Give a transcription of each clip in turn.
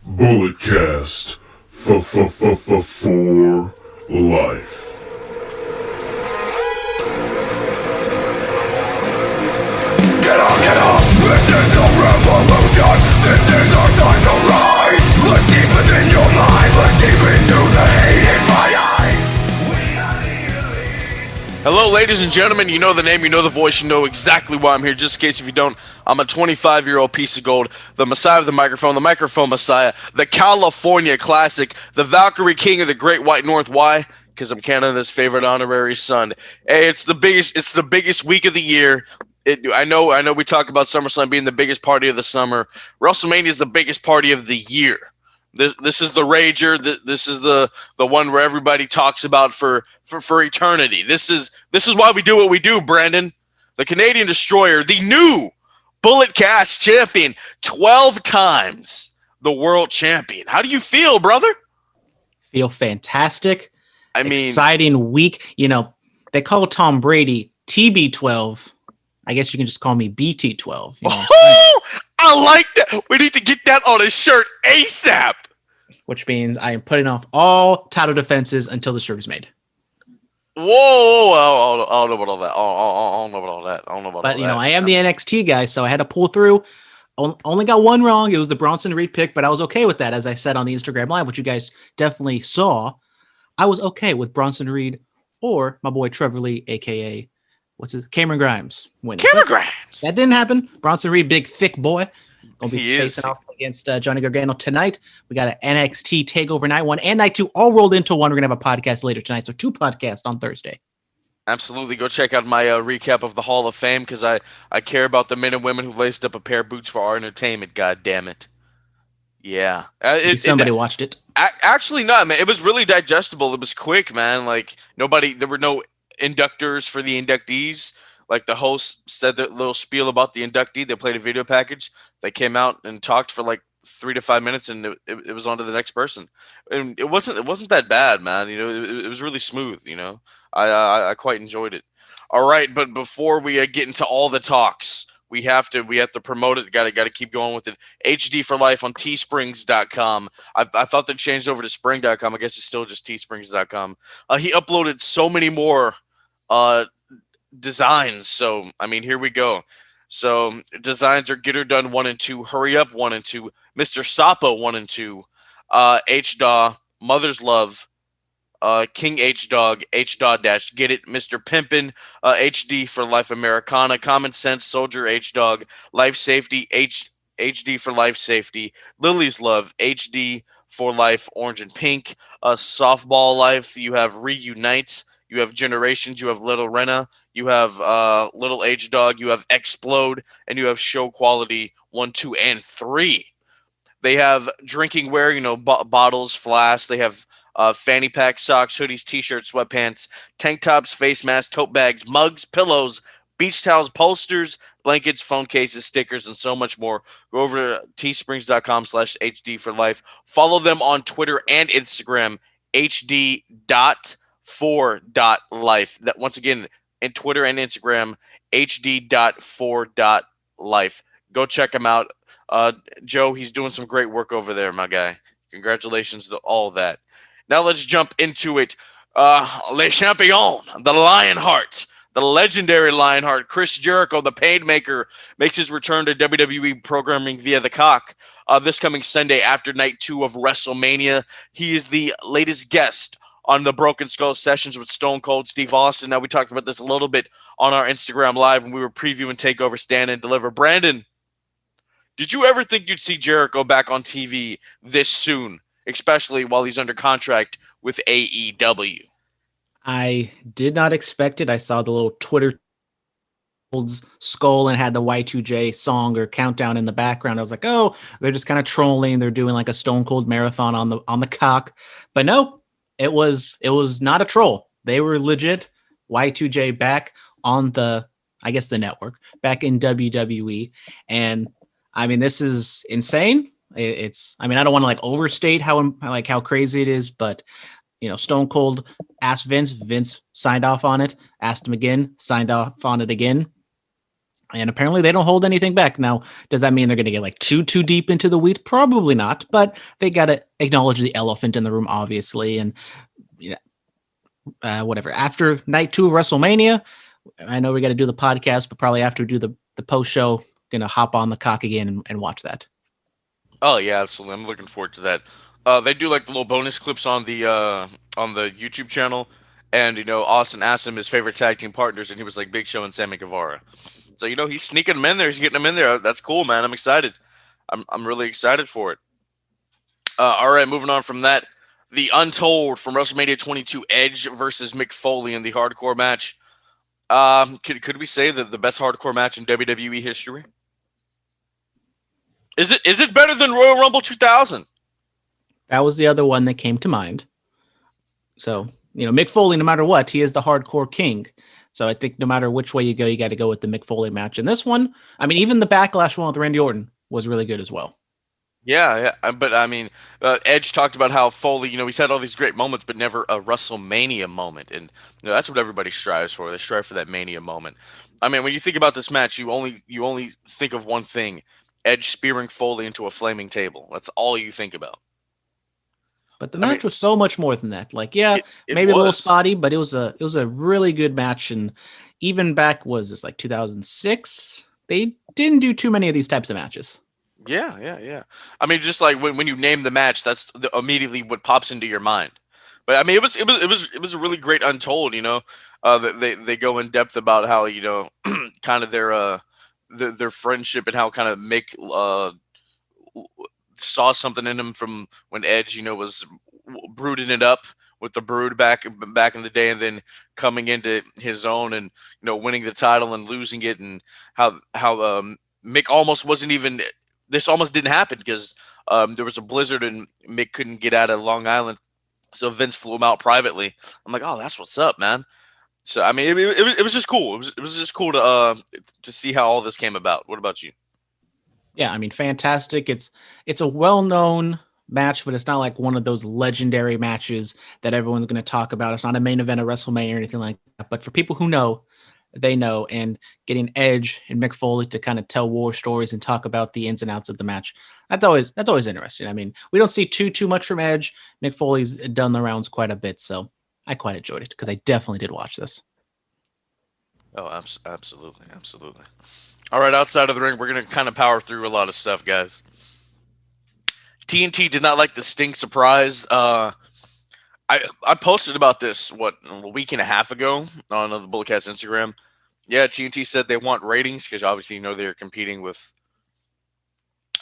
Bulletcast for life. Get up, this is a revolution. This is our time to rise. Look deep within your mind, look deep into the hate in my eyes. We are the elite. Hello, ladies and gentlemen. You know the name, you know the voice, you know exactly why I'm here. Just in case if you don't, I'm a 25-year-old piece of gold, the messiah of the microphone messiah, the California classic, the Valkyrie king of the Great White North. Why? Because I'm Canada's favorite honorary son. Hey, it's the biggest week of the year. I know we talk about SummerSlam being the biggest party of the summer. WrestleMania is the biggest party of the year. This is the rager. This is the one where everybody talks about for eternity. This is why we do what we do, Brandon. The Canadian Destroyer, the new Bulletcast champion, 12 times the world champion. How do you feel, brother? Feel fantastic. I mean, exciting week. You know, they call Tom Brady TB12. I guess you can just call me BT12. You know? Oh, I like that. We need to get that on a shirt ASAP. Which means I am putting off all title defenses until the shirt is made. Whoa, I don't know about all that. I don't know about all that. But, you know, I am the NXT guy, so I had to pull through. Only got one wrong. It was the Bronson Reed pick, but I was okay with that. As I said on the Instagram Live, which you guys definitely saw, I was okay with Bronson Reed or my boy Trevor Lee, a.k.a. Cameron Grimes winning. Cameron Grimes. That didn't happen. Bronson Reed, big, thick boy. Gonna be He facing is. off against Johnny Gargano tonight. We got an NXT TakeOver Night 1 and Night 2 all rolled into one. We're going to have a podcast later tonight, so 2 podcasts on Thursday. Absolutely. Go check out my recap of the Hall of Fame because I care about the men and women who laced up a pair of boots for our entertainment, god damn it. Yeah. Somebody watched it. Actually, not, man. It was really digestible. It was quick, man. Like, there were no inductors for the inductees. Like, the host said their little spiel about the inductee. They played a video package. They came out and talked for like 3 to 5 minutes, and it was on to the next person. And it wasn't that bad, man. You know, it was really smooth. You know, I quite enjoyed it. All right, but before we get into all the talks, we have to promote it. Got to keep going with it. HD for Life on teesprings.com. I thought they changed over to spring.com. I guess it's still just teesprings.com. He uploaded so many more designs. So, I mean, here we go. So, designs are Get Her Done 1 and 2, Hurry Up 1 and 2, Mr. Sapa 1 and 2, H-Daw, Mother's Love, King H-Dog, H-Daw Dash, Get It, Mr. Pimpin', HD for Life Americana, Common Sense, Soldier H-Dog, Life Safety, HD for Life Safety, Lily's Love, HD for Life, Orange and Pink, Softball Life, you have Reunite, you have Generations, you have Little Rena, you have Little H-Dog, you have Explode, and you have Show Quality 1, 2, and 3. They have drinking wear, you know, bottles, flasks. They have fanny pack, socks, hoodies, t-shirts, sweatpants, tank tops, face masks, tote bags, mugs, pillows, beach towels, posters, blankets, phone cases, stickers, and so much more. Go over to teesprings.com/HD for life. Follow them on Twitter and Instagram, hd.4.life. That once again, in Twitter and Instagram, hd.4.life. Go check him out. Joe, he's doing some great work over there, my guy. Congratulations to all that. Now let's jump into it. Le Champion, the Lionheart, the legendary Lionheart, Chris Jericho, the Painmaker, makes his return to WWE programming via the Cock this coming Sunday after Night 2 of WrestleMania. He is the latest guest on the Broken Skull Sessions with Stone Cold Steve Austin. Now, we talked about this a little bit on our Instagram Live when we were previewing TakeOver Stand and Deliver. Brandon, did you ever think you'd see Jericho back on TV this soon, especially while he's under contract with AEW? I did not expect it. I saw the little Twitter skull and had the Y2J song or countdown in the background. I was like, oh, they're just kind of trolling. They're doing like a Stone Cold marathon on the Cock. But no. It was not a troll. They were legit. Y2J back on the network, back in WWE. And I mean, this is insane. I don't want to like overstate how crazy it is, but you know, Stone Cold asked Vince signed off on it, asked him again, signed off on it again. And apparently they don't hold anything back. Now, does that mean they're going to get like too deep into the weeds? Probably not, but they got to acknowledge the elephant in the room, obviously. And you know, whatever. After night 2 of WrestleMania, I know we got to do the podcast, but probably after we do the post show, going to hop on the cock again and watch that. Oh yeah, absolutely. I'm looking forward to that. They do like the little bonus clips on the YouTube channel, and Austin asked him his favorite tag team partners, and he was like Big Show and Sammy Guevara. So he's sneaking them in there. He's getting them in there. That's cool, man. I'm excited. I'm really excited for it. All right, moving on from that, the Untold from WrestleMania 22, Edge versus Mick Foley in the hardcore match. Could we say that the best hardcore match in WWE history? Is it better than Royal Rumble 2000? That was the other one that came to mind. So, Mick Foley, no matter what, he is the hardcore king. So I think no matter which way you go, you got to go with the Mick Foley match. And this one, I mean, even the Backlash one with Randy Orton was really good as well. Yeah. But I mean, Edge talked about how Foley, he's had all these great moments, but never a WrestleMania moment. And that's what everybody strives for. They strive for that Mania moment. I mean, when you think about this match, you only think of one thing: Edge spearing Foley into a flaming table. That's all you think about. But the match was so much more than that. Like, yeah, it maybe a little was spotty, but it was a really good match. And even back, was this like 2006? They didn't do too many of these types of matches. Yeah. I mean, just like when you name the match, that's immediately what pops into your mind. But I mean, it was a really great Untold. They go in depth about how kind of their friendship and how kind of Mick saw something in him from when Edge was brooding it up with the Brood back in the day, and then coming into his own and winning the title and losing it, and how Mick almost wasn't even. This almost didn't happen because there was a blizzard and Mick couldn't get out of Long Island, so Vince flew him out privately. I'm like, oh, that's what's up, man. So I mean, it was just cool. It was just cool to see how all this came about. What about you? Yeah, I mean, fantastic. It's a well-known match, but it's not like one of those legendary matches that everyone's going to talk about. It's not a main event of WrestleMania or anything like that. But for people who know, they know. And getting Edge and Mick Foley to kind of tell war stories and talk about the ins and outs of the match, that's always interesting. I mean, we don't see too much from Edge. Mick Foley's done the rounds quite a bit, so I quite enjoyed it because I definitely did watch this. Oh, absolutely. All right, outside of the ring, we're going to kind of power through a lot of stuff, guys. TNT did not like the Sting surprise. I posted about this, a week and a half ago on the Bulletcast Instagram. Yeah, TNT said they want ratings because obviously they're competing with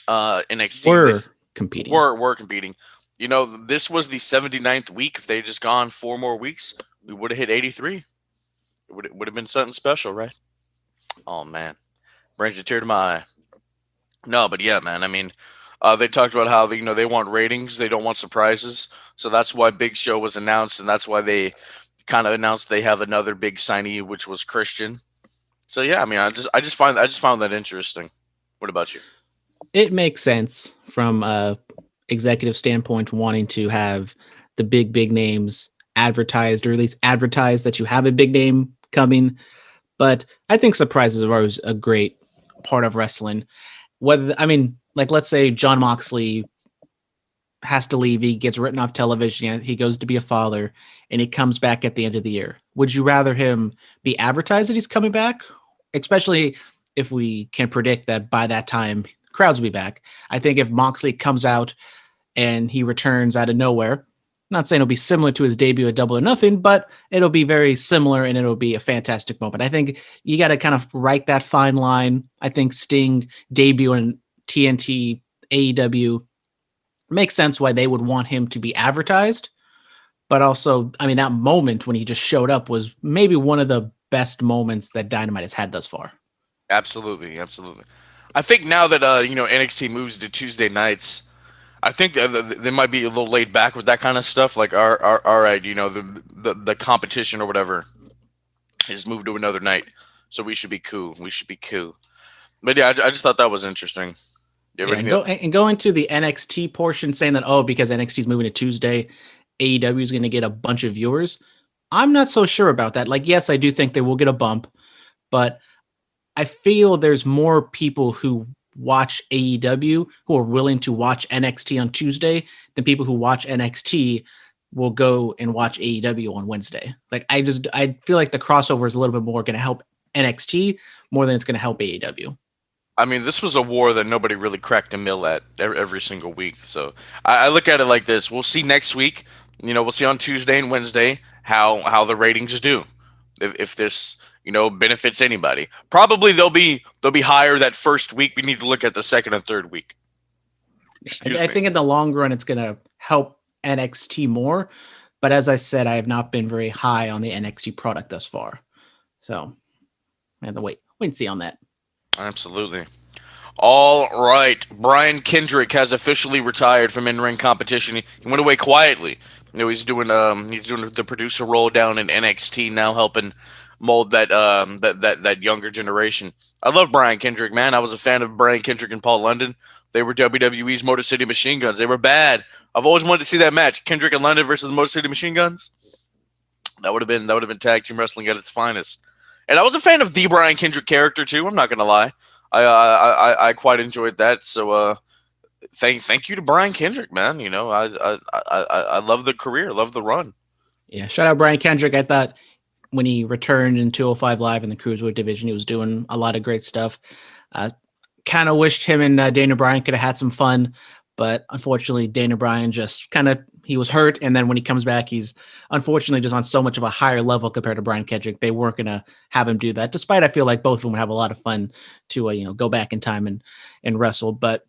NXT. We're competing. We're competing. This was the 79th week. If they had just gone 4 more weeks, we would have hit 83. It would have been something special, right? Oh, man. Brings a tear to my eye. No, but yeah, man. I mean, they talked about how they want ratings. They don't want surprises. So that's why Big Show was announced, and that's why they kind of announced they have another big signee, which was Christian. So yeah, I mean, I just found that interesting. What about you? It makes sense from a executive standpoint, wanting to have the big names advertised, or at least advertise that you have a big name coming. But I think surprises are always a great part of wrestling. Let's say Jon Moxley has to leave, he gets written off television, he goes to be a father, and he comes back at the end of the year. Would you rather him be advertised that he's coming back? Especially if we can predict that by that time, crowds will be back. I think if Moxley comes out and he returns out of nowhere, not saying it'll be similar to his debut at Double or Nothing, but it'll be very similar and it'll be a fantastic moment. I think you got to kind of write that fine line. I think Sting debut in TNT, AEW makes sense why they would want him to be advertised. But also, I mean, that moment when he just showed up was maybe one of the best moments that Dynamite has had thus far. Absolutely. I think now that NXT moves to Tuesday nights, I think they might be a little laid back with that kind of stuff. Like, all right, the competition or whatever has moved to another night, so we should be cool. But yeah, I just thought that was interesting. And going to the NXT portion, saying that because NXT is moving to Tuesday, AEW is going to get a bunch of viewers. I'm not so sure about that. Like, yes, I do think they will get a bump, but I feel there's more people who watch AEW who are willing to watch NXT on Tuesday than people who watch NXT will go and watch AEW on Wednesday. Like I feel like the crossover is a little bit more going to help NXT more than it's going to help AEW. I mean, this was a war that nobody really cracked a mill at every single week. So I look at it like this: we'll see next week. We'll see on Tuesday and Wednesday how the ratings do. If this benefits anybody, probably they'll be higher that first week. We need to look at the second and third week. I think in the long run, it's going to help NXT more. But as I said, I have not been very high on the NXT product thus far. So I have to wait and see on that. Absolutely. All right. Brian Kendrick has officially retired from in-ring competition. He went away quietly. He's doing the producer role down in NXT now, helping mold that younger generation. I love Brian Kendrick, man. I was a fan of Brian Kendrick and Paul London. They were WWE's Motor City Machine Guns. They were bad. I've always wanted to see that match, Kendrick and London versus the Motor City Machine Guns. That would have been tag team wrestling at its finest. And I was a fan of the Brian Kendrick character too. I'm not gonna lie. I quite enjoyed that. So thank you to Brian Kendrick, man. I love the career, love the run. Yeah, shout out Brian Kendrick. I thought when he returned in 205 Live in the Cruiserweight division, he was doing a lot of great stuff. Kind of wished him and Dana Bryan could have had some fun, but unfortunately Dana Bryan just he was hurt, and then when he comes back, he's unfortunately just on so much of a higher level compared to Brian Kendrick. They weren't gonna have him do that, despite I feel like both of them would have a lot of fun to go back in time and wrestle. But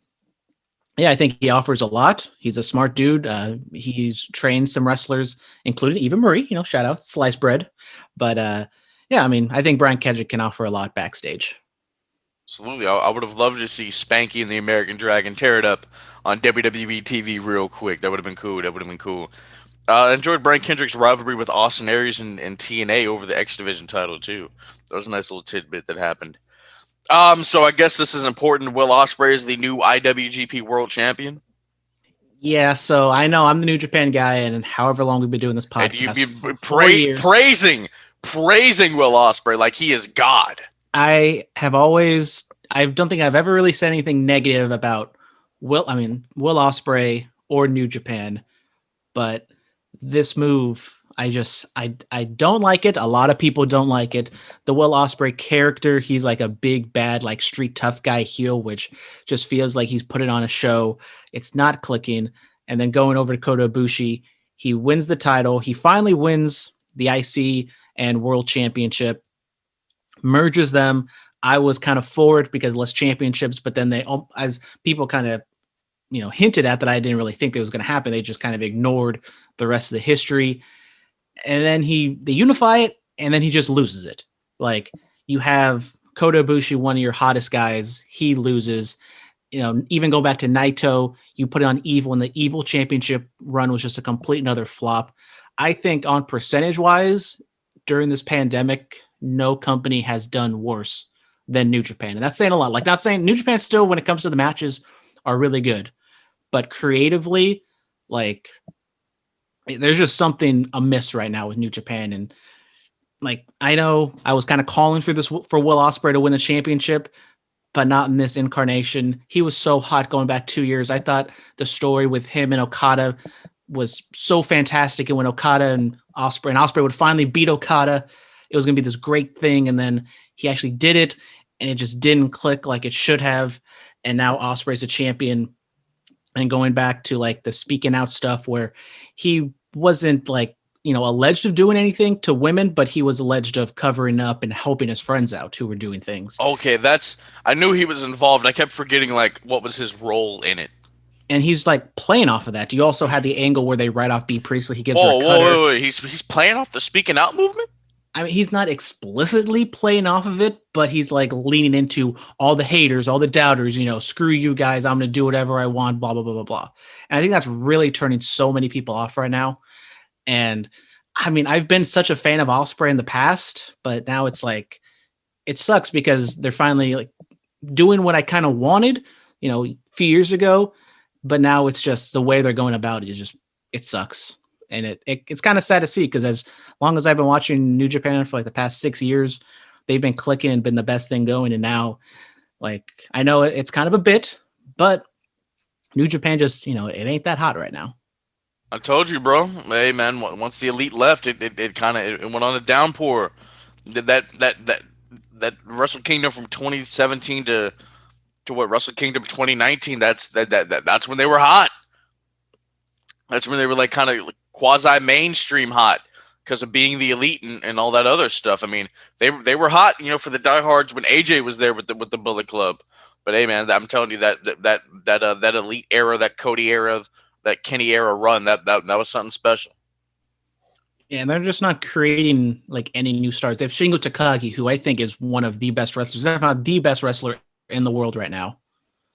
yeah, I think he offers a lot. He's a smart dude. He's trained some wrestlers, including Eva Marie. Shout out sliced bread. But yeah, I mean, I think Brian Kendrick can offer a lot backstage. Absolutely. I would have loved to see Spanky and the American Dragon tear it up on WWE TV real quick. That would have been cool. Enjoyed Brian Kendrick's rivalry with Austin Aries and TNA over the X Division title too. That was a nice little tidbit that happened. So I guess this is important. Will Ospreay is the new IWGP World Champion. Yeah, so I know I'm the New Japan guy, and however long we've been doing this podcast, and you've been praising Will Ospreay like he is God. I don't think I've ever really said anything negative about Will Ospreay or New Japan, but this move, I don't like it. A lot of people don't like it. The Will Ospreay character, he's like a big bad, like street tough guy heel, which just feels like he's put it on a show. It's not clicking. And then going over to Kota Ibushi, he wins the title. He finally wins the IC and World Championship, merges them. I was kind of for it because less championships, but then as people kind of hinted at that, I didn't really think that was going to happen. They just kind of ignored the rest of the history. And then they unify it, and then he just loses it. Like, you have Kota Ibushi, one of your hottest guys, he loses. Even go back to Naito, you put it on Evil, and the Evil championship run was just a complete another flop. I think on percentage-wise, during this pandemic, no company has done worse than New Japan. And that's saying a lot. Like, not saying New Japan still, when it comes to the matches, are really good. But creatively, like, there's just something amiss right now with New Japan. And like, I know I was kind of calling for Will Ospreay to win the championship, but not in this incarnation. He was so hot going back 2 years. I thought the story with him and Okada was so fantastic. And when Okada and Ospreay would finally beat Okada, it was going to be this great thing. And then he actually did it, and it just didn't click like it should have. And now Ospreay's a champion. And going back to like the speaking out stuff where he wasn't like, alleged of doing anything to women, but he was alleged of covering up and helping his friends out who were doing things. Okay, I knew he was involved. I kept forgetting like what was his role in it. And he's like playing off of that. You also had the angle where they write off Bea Priestley. He gives her a cutter. Wait. He's playing off the speaking out movement? I mean, he's not explicitly playing off of it, but he's like leaning into all the haters, all the doubters, screw you guys. I'm going to do whatever I want, blah, blah, blah, blah, blah. And I think that's really turning so many people off right now. And I mean, I've been such a fan of Ospreay in the past, but now it's like, it sucks because they're finally like doing what I kind of wanted, a few years ago, but now it's just the way they're going about it. It sucks. And it's kind of sad to see because as long as I've been watching New Japan for like the past 6 years, they've been clicking and been the best thing going. And now, like, I know it's kind of a bit, but New Japan just, it ain't that hot right now. I told you, bro. Hey, man. Once the Elite left, it kind of went on a downpour. That Wrestle Kingdom from 2017 to what Wrestle Kingdom 2019. That's when they were hot. That's when they were like kind of quasi mainstream hot because of being the Elite and all that other stuff. I mean, they were hot, for the diehards when AJ was there with the Bullet Club. But hey, man, I'm telling you that Elite era, that Cody era, that Kenny era run, that was something special. Yeah, and they're just not creating like any new stars. They have Shingo Takagi, who I think is one of the best wrestlers, if not the best wrestler in the world right now.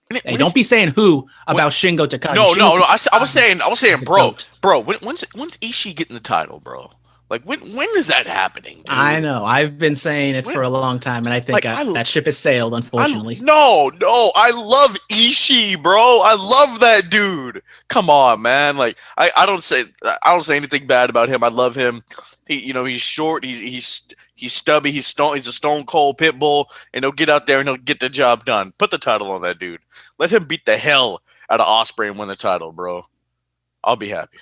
Hey, don't be saying who about Shingo Takagi. No. Shingo I was saying, bro. When's Ishii getting the title, bro? Like when is that happening? Dude? I know. I've been saying it for a long time, and I think that ship has sailed. Unfortunately, no. I love Ishii, bro. I love that dude. Come on, man. Like I don't say anything bad about him. I love him. He's short. He's stubby. He's a stone cold pit bull, and he'll get out there and he'll get the job done. Put the title on that dude. Let him beat the hell out of Ospreay and win the title, bro. I'll be happy.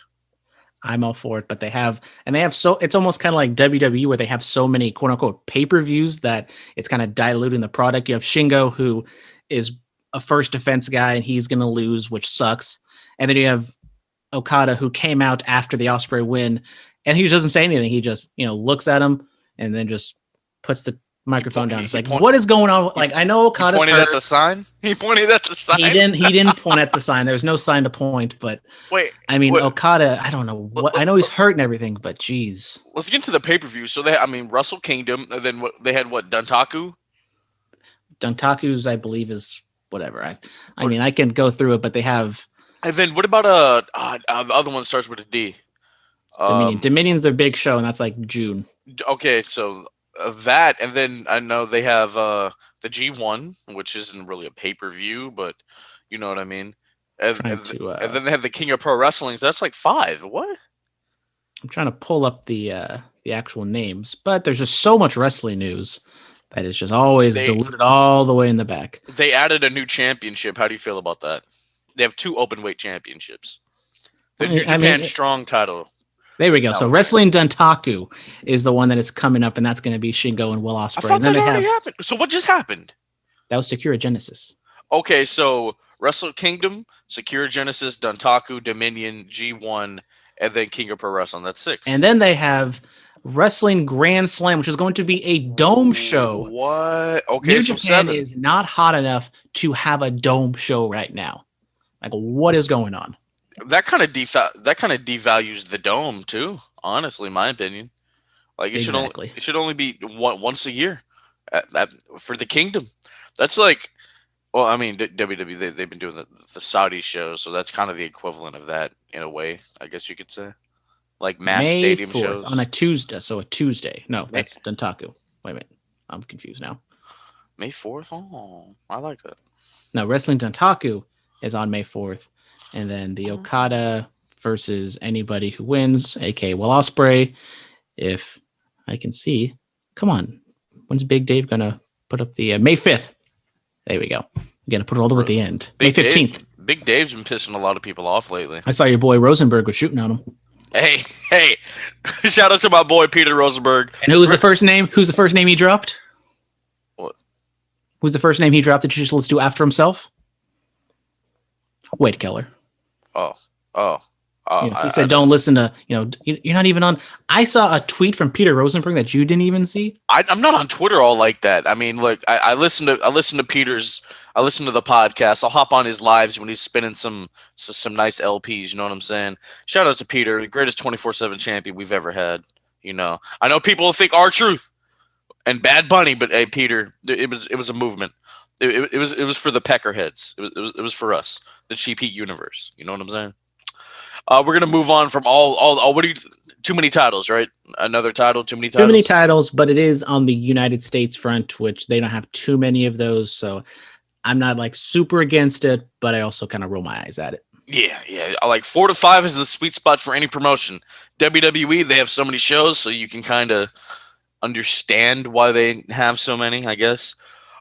I'm all for it, but it's almost kind of like WWE where they have so many quote unquote pay-per-views that it's kind of diluting the product. You have Shingo, who is a first defense guy and he's going to lose, which sucks. And then you have Okada, who came out after the Ospreay win and he doesn't say anything. He just, looks at him and then just puts the microphone down. It's like, what is going on? Like, I know Okada's pointed at the sign. He pointed at the sign. He didn't point at the sign. There was no sign to point, but Okada, I don't know what. I know he's hurt and everything, but geez. Let's get into the pay-per-view. So Wrestle Kingdom, and then they had Duntaku? Duntaku's, I believe, is whatever. I mean, I can go through it, but they have. And then what about the other one starts with a D? Dominion. Dominion's their big show, and that's like June. Okay, so that, and then I know they have the G1, which isn't really a pay-per-view, but you know what I mean. And then they have the King of Pro Wrestling. So that's like 5. What? I'm trying to pull up the actual names, but there's just so much wrestling news that is just always diluted all the way in the back. They added a new championship. How do you feel about that? They have 2 openweight championships. The New Japan Strong title. There we go. So Wrestling Duntaku is the one that is coming up, and that's going to be Shingo and Will Ospreay. I thought that already happened. So what just happened? That was Sakura Genesis. Okay, so Wrestle Kingdom, Sakura Genesis, Duntaku, Dominion, G1, and then King of Pro Wrestling. That's 6. And then they have Wrestling Grand Slam, which is going to be a dome show. What? Okay, New so Japan 7 is not hot enough to have a dome show right now. Like, what is going on? That kind of devalues the dome too. Honestly, in my opinion, like it should only be once a year for the Kingdom. That's like, well, I mean, WWE they've been doing the Saudi shows, so that's kind of the equivalent of that in a way, I guess you could say, like mass May stadium 4th, shows on a Tuesday. So a Tuesday. No, that's Duntaku. Wait a minute, I'm confused now. May 4th. Oh, I like that. No, Wrestling Duntaku is on May 4th. And then the Okada versus anybody who wins, aka Will Ospreay. If I can see, come on, when's Big Dave gonna put up the May 5th? There we go. I'm gonna put it all the way at the end. May 15th. Big Dave's been pissing a lot of people off lately. I saw your boy Rosenberg was shooting on him. Hey, shout out to my boy Peter Rosenberg. And who was the first name? Who's the first name he dropped? What? Who's the first name he dropped that you just let's do after himself? Wade Keller. He said, "Don't listen to You're not even on." I saw a tweet from Peter Rosenberg that you didn't even see. I'm not on Twitter all like that. I mean, look, I listen to Peter's. I listen to the podcast. I'll hop on his lives when he's spinning some nice LPs. You know what I'm saying? Shout out to Peter, the greatest 24/7 champion we've ever had. I know people think R-Truth and Bad Bunny, but hey, Peter, it was a movement. It was for the peckerheads. It was for us, the Cheap Heat universe. You know what I'm saying? We're gonna move on from all. What do you? Too many titles, right? Another title, too many titles. Too many titles, but it is on the United States front, which they don't have too many of those. So I'm not like super against it, but I also kind of roll my eyes at it. Yeah. I like 4 to 5 is the sweet spot for any promotion. WWE, they have so many shows, so you can kind of understand why they have so many, I guess.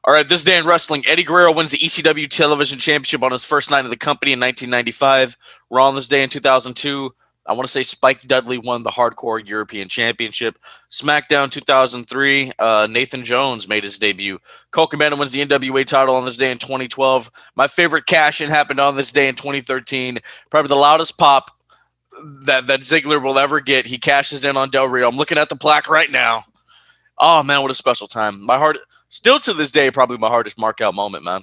All right, this day in wrestling, Eddie Guerrero wins the ECW Television Championship on his first night of the company in 1995. Raw on this day in 2002. I want to say Spike Dudley won the Hardcore European Championship. SmackDown 2003, Nathan Jones made his debut. Colt Cabana wins the NWA title on this day in 2012. My favorite cash-in happened on this day in 2013. Probably the loudest pop that Ziggler will ever get. He cashes in on Del Rio. I'm looking at the plaque right now. Oh, man, what a special time. My heart, still to this day, probably my hardest mark-out moment, man.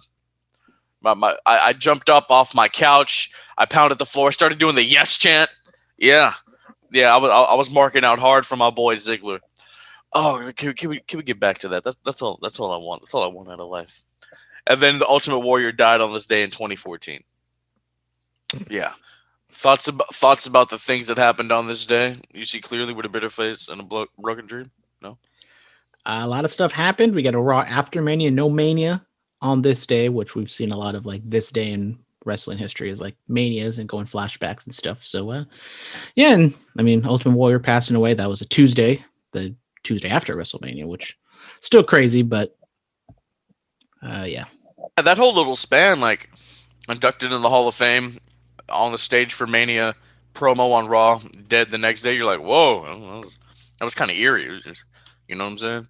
I jumped up off my couch. I pounded the floor. Started doing the yes chant. Yeah. I was marking out hard for my boy Ziggler. Oh, can we get back to that? That's all I want. That's all I want out of life. And then the Ultimate Warrior died on this day in 2014. Yeah. Thoughts about the things that happened on this day? You see clearly with a bitter face and a broken dream? No. A lot of stuff happened. We got a Raw after Mania, no Mania on this day, which we've seen a lot of like this day in wrestling history is like manias and going flashbacks and stuff. So, yeah. And I mean, Ultimate Warrior passing away. That was a Tuesday, the Tuesday after WrestleMania, which still crazy, but yeah. That whole little span, like inducted in the Hall of Fame on the stage for Mania, promo on Raw, dead the next day. You're like, whoa, that was kind of eerie. It was just, you know what I'm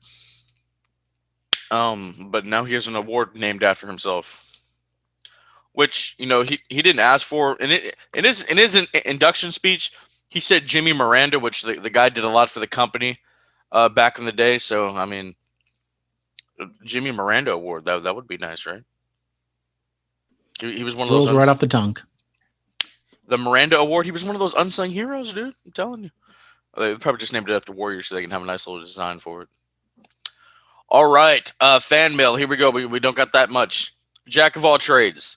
saying? But now he has an award named after himself, which, you know, he didn't ask for. And in his induction speech, he said Jimmy Miranda, which the guy did a lot for the company back in the day. So, I mean, Jimmy Miranda award, that would be nice, right? He was one of those right off the tongue. The Miranda Award, he was one of those unsung heroes, dude. I'm telling you. They probably just named it after Warriors so they can have a nice little design for it. All right, fan mail. Here we go. We don't got that much. Jack of all trades.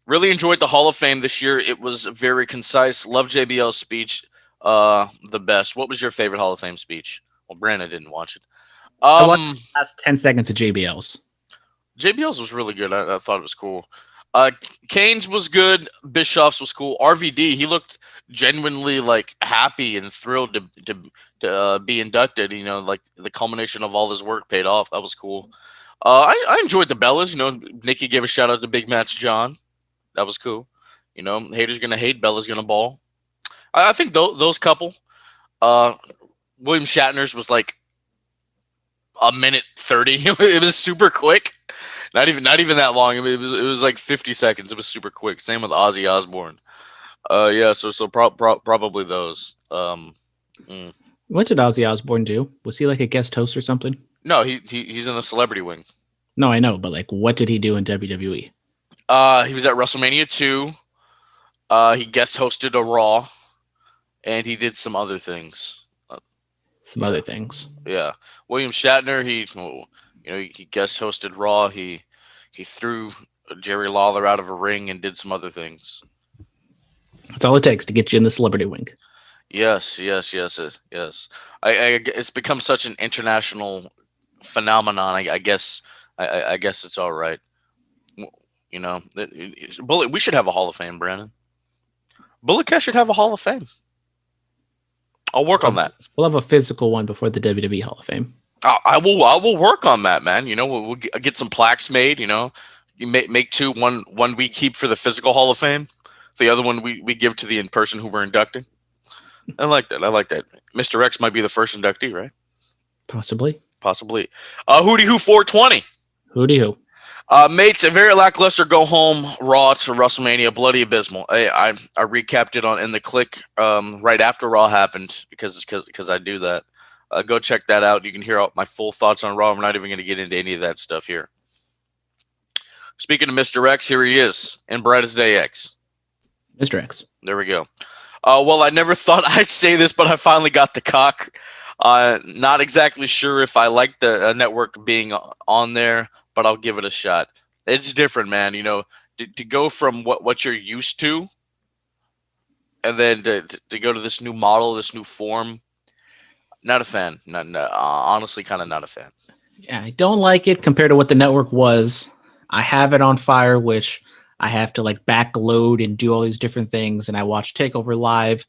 Really enjoyed the Hall of Fame this year. It was very concise. Love JBL's speech the best. What was your favorite Hall of Fame speech? Well, Brandon didn't watch it. I watched the last 10 seconds of JBL's. JBL's was really good. I thought it was cool. Kane's was good. Bischoff's was cool. RVD, he looked genuinely like happy and thrilled to be inducted. You know, like the culmination of all his work paid off. That was cool. I enjoyed the Bellas. You know, Nikki gave a shout out to Big Match John. That was cool. You know, haters gonna hate, Bella's gonna ball. I think those couple. William Shatner's was like a minute 30. It was super quick. Not even that long. I mean, it was like 50 seconds. It was super quick. Same with Ozzy Osbourne. Yeah. So probably those. What did Ozzy Osbourne do? Was he like a guest host or something? No, he's in the celebrity wing. No, I know, but like, what did he do in WWE? He was at WrestleMania 2. He guest hosted a Raw, and he did some other things. Other things. Yeah. William Shatner, he guest hosted Raw. He threw Jerry Lawler out of a ring and did some other things. That's all it takes to get you in the celebrity wing. Yes. It's become such an international phenomenon. I guess it's all right. You know, Bullet. We should have a Hall of Fame, Brandon. Bullet Cash should have a Hall of Fame. I'll work on that. We'll have a physical one before the WWE Hall of Fame. I will work on that, man. You know, we'll get some plaques made. You know, you make two. One we keep for the physical Hall of Fame. The other one we give to the in-person who we're inducting. I like that. Mr. X might be the first inductee, right? Possibly. Hootie Who 420. Hootie Who. Mates, a very lackluster go home Raw to WrestleMania, bloody abysmal. I recapped it in the click right after Raw happened because I do that. Go check that out. You can hear all my full thoughts on Raw. I'm not even going to get into any of that stuff here. Speaking of Mr. X, here he is in Brightest Day X. Mr. X. There we go. Well, I never thought I'd say this, but I finally got the cock. Not exactly sure if I like the network being on there, but I'll give it a shot. It's different, man. You know, to go from what you're used to, and then to go to this new model, this new form. Not a fan. Honestly, kind of not a fan. Yeah, I don't like it compared to what the network was. I have it on Fire, which I have to like backload and do all these different things. And I watch TakeOver Live.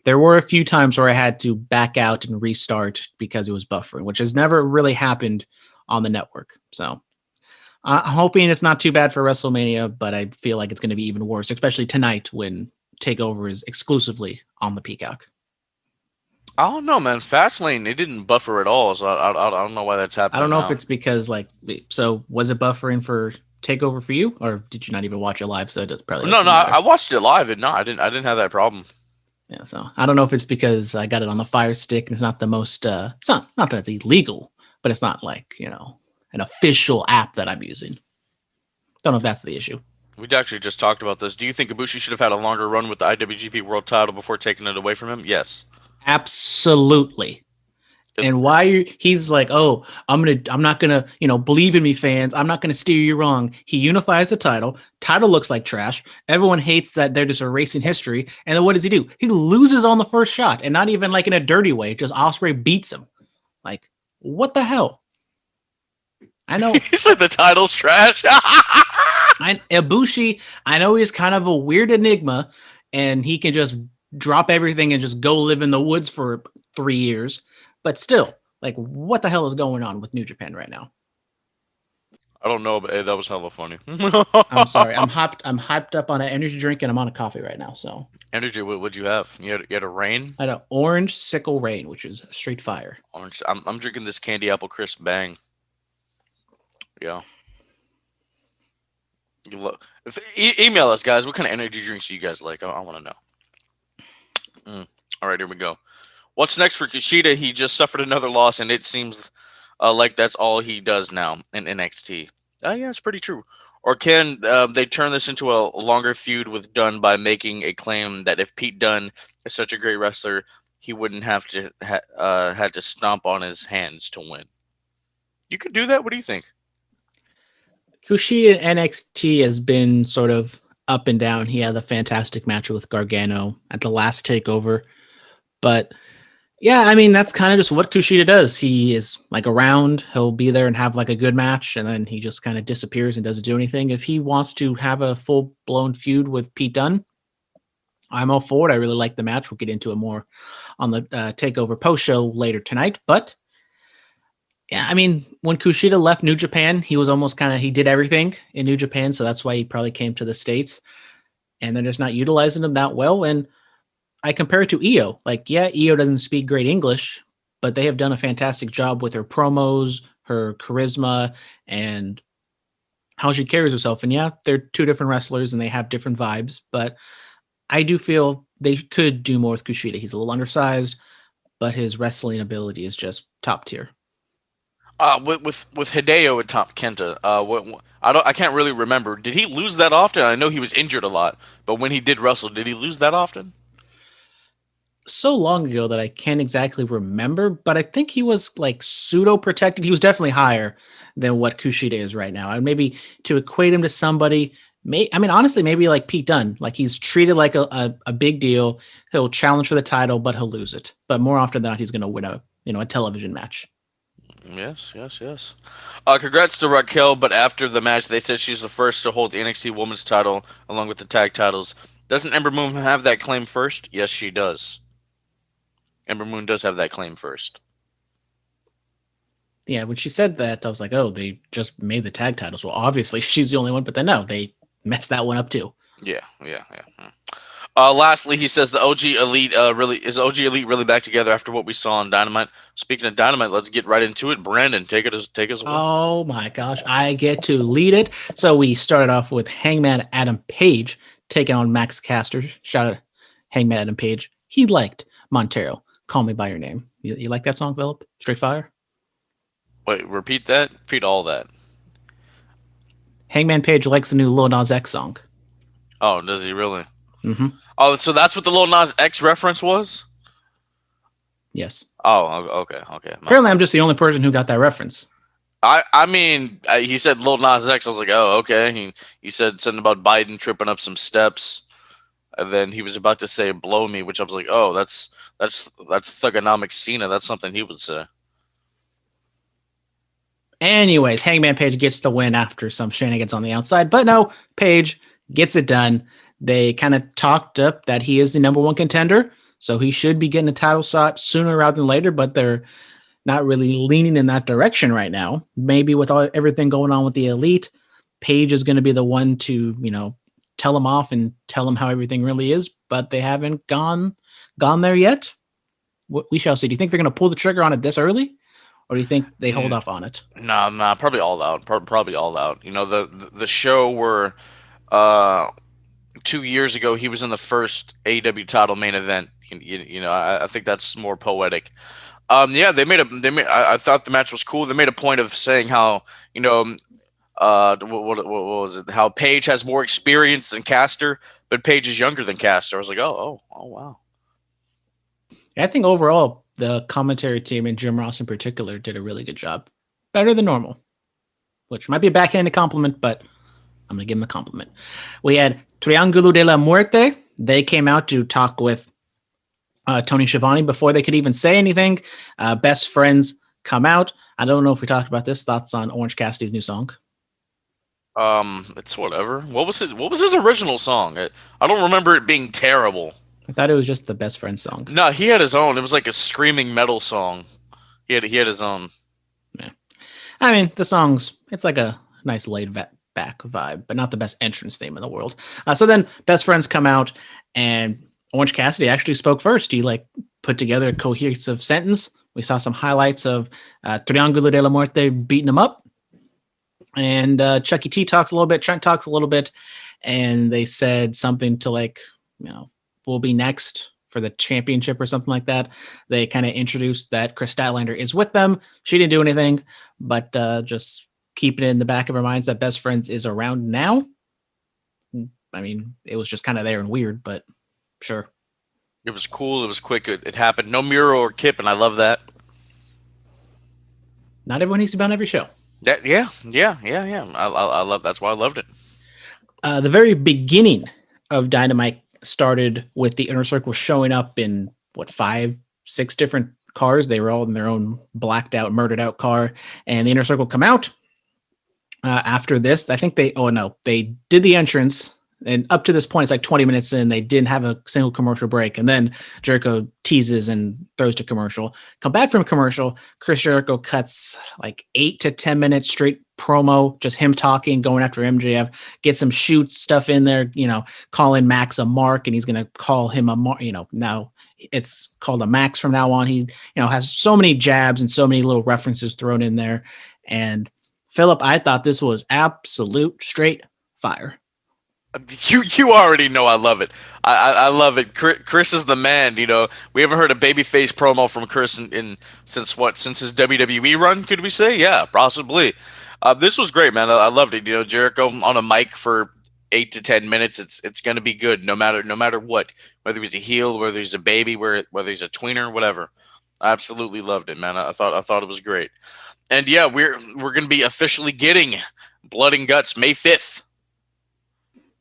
There were a few times where I had to back out and restart because it was buffering, which has never really happened on the network. So I'm hoping it's not too bad for WrestleMania, but I feel like it's going to be even worse, especially tonight when TakeOver is exclusively on the Peacock. I don't know, man. Fastlane, it didn't buffer at all, so I don't know why that's happening. I don't know now. if it's because so was it buffering for TakeOver for you, or did you not even watch it live? So it probably No, doesn't matter. I watched it live, and no, I didn't have that problem. Yeah, so I don't know if it's because I got it on the Fire Stick and it's not the most. It's not that it's illegal, but it's not like an official app that I'm using. Don't know if that's the issue. We actually just talked about this. Do you think Ibushi should have had a longer run with the IWGP World Title before taking it away from him? Yes. Absolutely. And he's like, oh, I'm not gonna, believe in me, fans. I'm not gonna steer you wrong. He unifies the title. Title looks like trash. Everyone hates that they're just erasing history. And then what does he do? He loses on the first shot, and not even like in a dirty way. Just Ospreay beats him. Like, what the hell? I know. He said the title's trash. Ibushi, I know he's kind of a weird enigma, and he can just drop everything and just go live in the woods for 3 years. But still, like, what the hell is going on with New Japan right now? I don't know, but hey, that was hella funny. I'm sorry. I'm hyped up on an energy drink, and I'm on a coffee right now. So Energy, what'd you have? You had a rain? I had an orange sickle rain, which is straight fire. Orange. I'm drinking this candy apple crisp bang. Yeah. Email us, guys. What kind of energy drinks do you guys like? I want to know. All right, here we go. What's next for Kushida? He just suffered another loss, and it seems like that's all he does now in NXT. Yeah, it's pretty true. Or can they turn this into a longer feud with Dunn by making a claim that if Pete Dunne is such a great wrestler, he wouldn't have to had to stomp on his hands to win? You could do that. What do you think? Kushida in NXT has been sort of up and down. He had a fantastic match with Gargano at the last TakeOver. But yeah, I mean, that's kind of just what Kushida does. He is like around, he'll be there and have like a good match, and then he just kind of disappears and doesn't do anything. If he wants to have a full-blown feud with Pete Dunne, I'm all for it. I really like the match. We'll get into it more on the TakeOver post-show later tonight. But yeah, I mean, when Kushida left New Japan, he was almost he did everything in New Japan, so that's why he probably came to the States. And they're just not utilizing him that well. And I compare it to Io. Like, yeah, Io doesn't speak great English, but they have done a fantastic job with her promos, her charisma, and how she carries herself. And yeah, they're two different wrestlers and they have different vibes, but I do feel they could do more with Kushida. He's a little undersized, but his wrestling ability is just top tier. With Hideo atop Kenta, I can't really remember. Did he lose that often? I know he was injured a lot, but when he did wrestle, did he lose that often? So long ago that I can't exactly remember, but I think he was like pseudo protected. He was definitely higher than what Kushida is right now. And maybe to equate him to somebody, honestly, maybe like Pete Dunne. Like, he's treated like a big deal. He'll challenge for the title, but he'll lose it. But more often than not, he's going to win a television match. Yes. Congrats to Raquel, but after the match, they said she's the first to hold the NXT Women's title along with the tag titles. Doesn't Ember Moon have that claim first? Yes, she does. Ember Moon does have that claim first. Yeah, when she said that, I was like, oh, they just made the tag titles. Well, obviously, she's the only one, but then no, they messed that one up too. Yeah. Lastly, he says the OG Elite really back together after what we saw on Dynamite. Speaking of Dynamite, let's get right into it. Brandon, take us away. Oh my gosh, I get to lead it. So we started off with Hangman Adam Page taking on Max Caster. Shout out Hangman Adam Page. He liked Montero. Call Me by Your Name. You like that song, Phillip? Straight Fire? Wait, repeat that? Repeat all that. Hangman Page likes the new Lil Nas X song. Oh, does he really? Mm-hmm. Oh, so that's what the Lil Nas X reference was? Yes. Oh, okay. Apparently, I'm just the only person who got that reference. I mean, he said Lil Nas X. I was like, oh, okay. He said something about Biden tripping up some steps, and then he was about to say "blow me," which I was like, oh, that's Thugonomics Cena. That's something he would say. Anyways, Hangman Page gets the win after some shenanigans on the outside, but no, Page gets it done. They kind of talked up that he is the number one contender, So he should be getting a title shot sooner rather than later, but they're not really leaning in that direction right now. Maybe with everything going on with the Elite, Paige is going to be the one to, tell him off and tell him how everything really is, but they haven't gone there yet. We shall see. Do you think they're going to pull the trigger on it this early, or do you think they hold off on it? Nah, probably all out. Probably all out. The show where 2 years ago he was in the first AEW title main event. I think that's more poetic. Yeah, I thought the match was cool. They made a point of saying how what was it? How Paige has more experience than Caster, but Paige is younger than Caster. I was like, oh, wow. I think overall the commentary team and Jim Ross in particular did a really good job, better than normal, which might be a backhanded compliment, but I'm gonna give him a compliment. We had Triángulo de la Muerte. They came out to talk with Tony Schiavone before they could even say anything. Best Friends come out. I don't know if we talked about this. Thoughts on Orange Cassidy's new song? It's whatever. What was his original song? I don't remember it being terrible. I thought it was just the Best Friends song. No, he had his own. It was like a screaming metal song. He had his own. Yeah. I mean, it's like a nice laid back vibe, but not the best entrance theme in the world. So then Best Friends come out, and Orange Cassidy actually spoke first. He put together a cohesive sentence. We saw some highlights of Triángulo de la Muerte beating him up. And Chucky T talks a little bit, Trent talks a little bit, and they said something to we'll be next for the championship or something like that. They kind of introduced that Chris Statlander is with them. She didn't do anything, but just keeping it in the back of our minds that Best Friends is around now. I mean, it was just kind of there and weird, but sure. It was cool. It was quick. It happened. No Miro or Kip, and I love that. Not everyone needs to be on every show. Yeah. I love. That's why I loved it. The very beginning of Dynamite started with the Inner Circle showing up in 5, 6 different cars. They were all in their own blacked out, murdered out car, and the Inner Circle come out. After this, I think they did the entrance. And up to this point, it's like 20 minutes in, they didn't have a single commercial break. And then Jericho teases and throws to commercial. Come back from commercial, Chris Jericho cuts like 8 to 10 minutes straight promo, just him talking, going after MJF, get some shoot stuff in there, calling Max a mark, and he's going to call him a mark. Now it's called a Max from now on. He, has so many jabs and so many little references thrown in there. And Phillip, I thought this was absolute straight fire. You already know I love it. I love it. Chris is the man. We haven't heard a babyface promo from Chris since his WWE run. Could we say? Yeah, possibly. This was great, man. I loved it. Jericho on a mic for 8 to 10 minutes. It's gonna be good, no matter what. Whether he's a heel, whether he's a baby, whether he's a tweener, whatever. I absolutely loved it, man. I thought it was great. And yeah, we're gonna be officially getting Blood and Guts May 5th.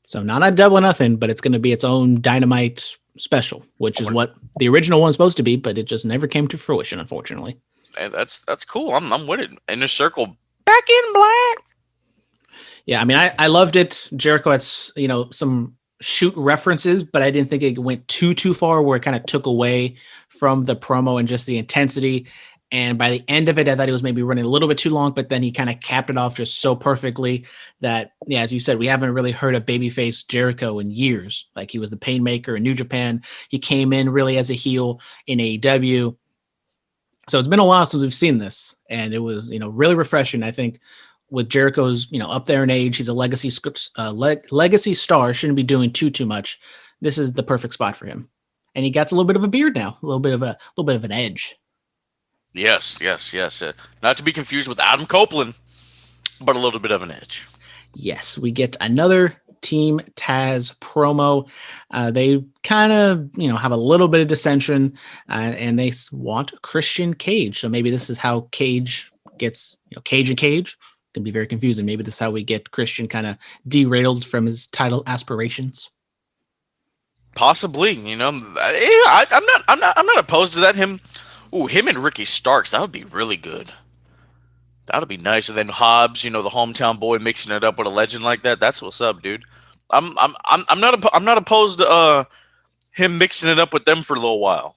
So not a Double or Nothing, but it's going to be its own Dynamite special, which is what the original one's supposed to be, but it just never came to fruition, unfortunately. Hey, that's cool. I'm with it. Inner Circle back in black. Yeah, I mean, I loved it. Jericho had some shoot references, but I didn't think it went too far where it kind of took away from the promo and just the intensity. And by the end of it, I thought it was maybe running a little bit too long, but then he kind of capped it off just so perfectly that, yeah, as you said, we haven't really heard a babyface Jericho in years. Like, he was the Painmaker in New Japan. He came in really as a heel in AEW. So it's been a while since we've seen this, and it was, really refreshing. I think with Jericho's, up there in age, he's a legacy star, shouldn't be doing too much. This is the perfect spot for him. And he got a little bit of a beard now, a little bit of an edge. Yes. Not to be confused with Adam Copeland, but a little bit of an edge. Yes, we get another Team Taz promo. They kind of, have a little bit of dissension, and they want Christian Cage. So maybe this is how Cage gets, Cage and Cage. It can be very confusing. Maybe this is how we get Christian kind of derailed from his title aspirations. Possibly, I'm not opposed to that. Him and Ricky Starks, that would be really good. That would be nice. And then Hobbs, the hometown boy, mixing it up with a legend like that. That's what's up, dude. I'm not opposed to him mixing it up with them for a little while.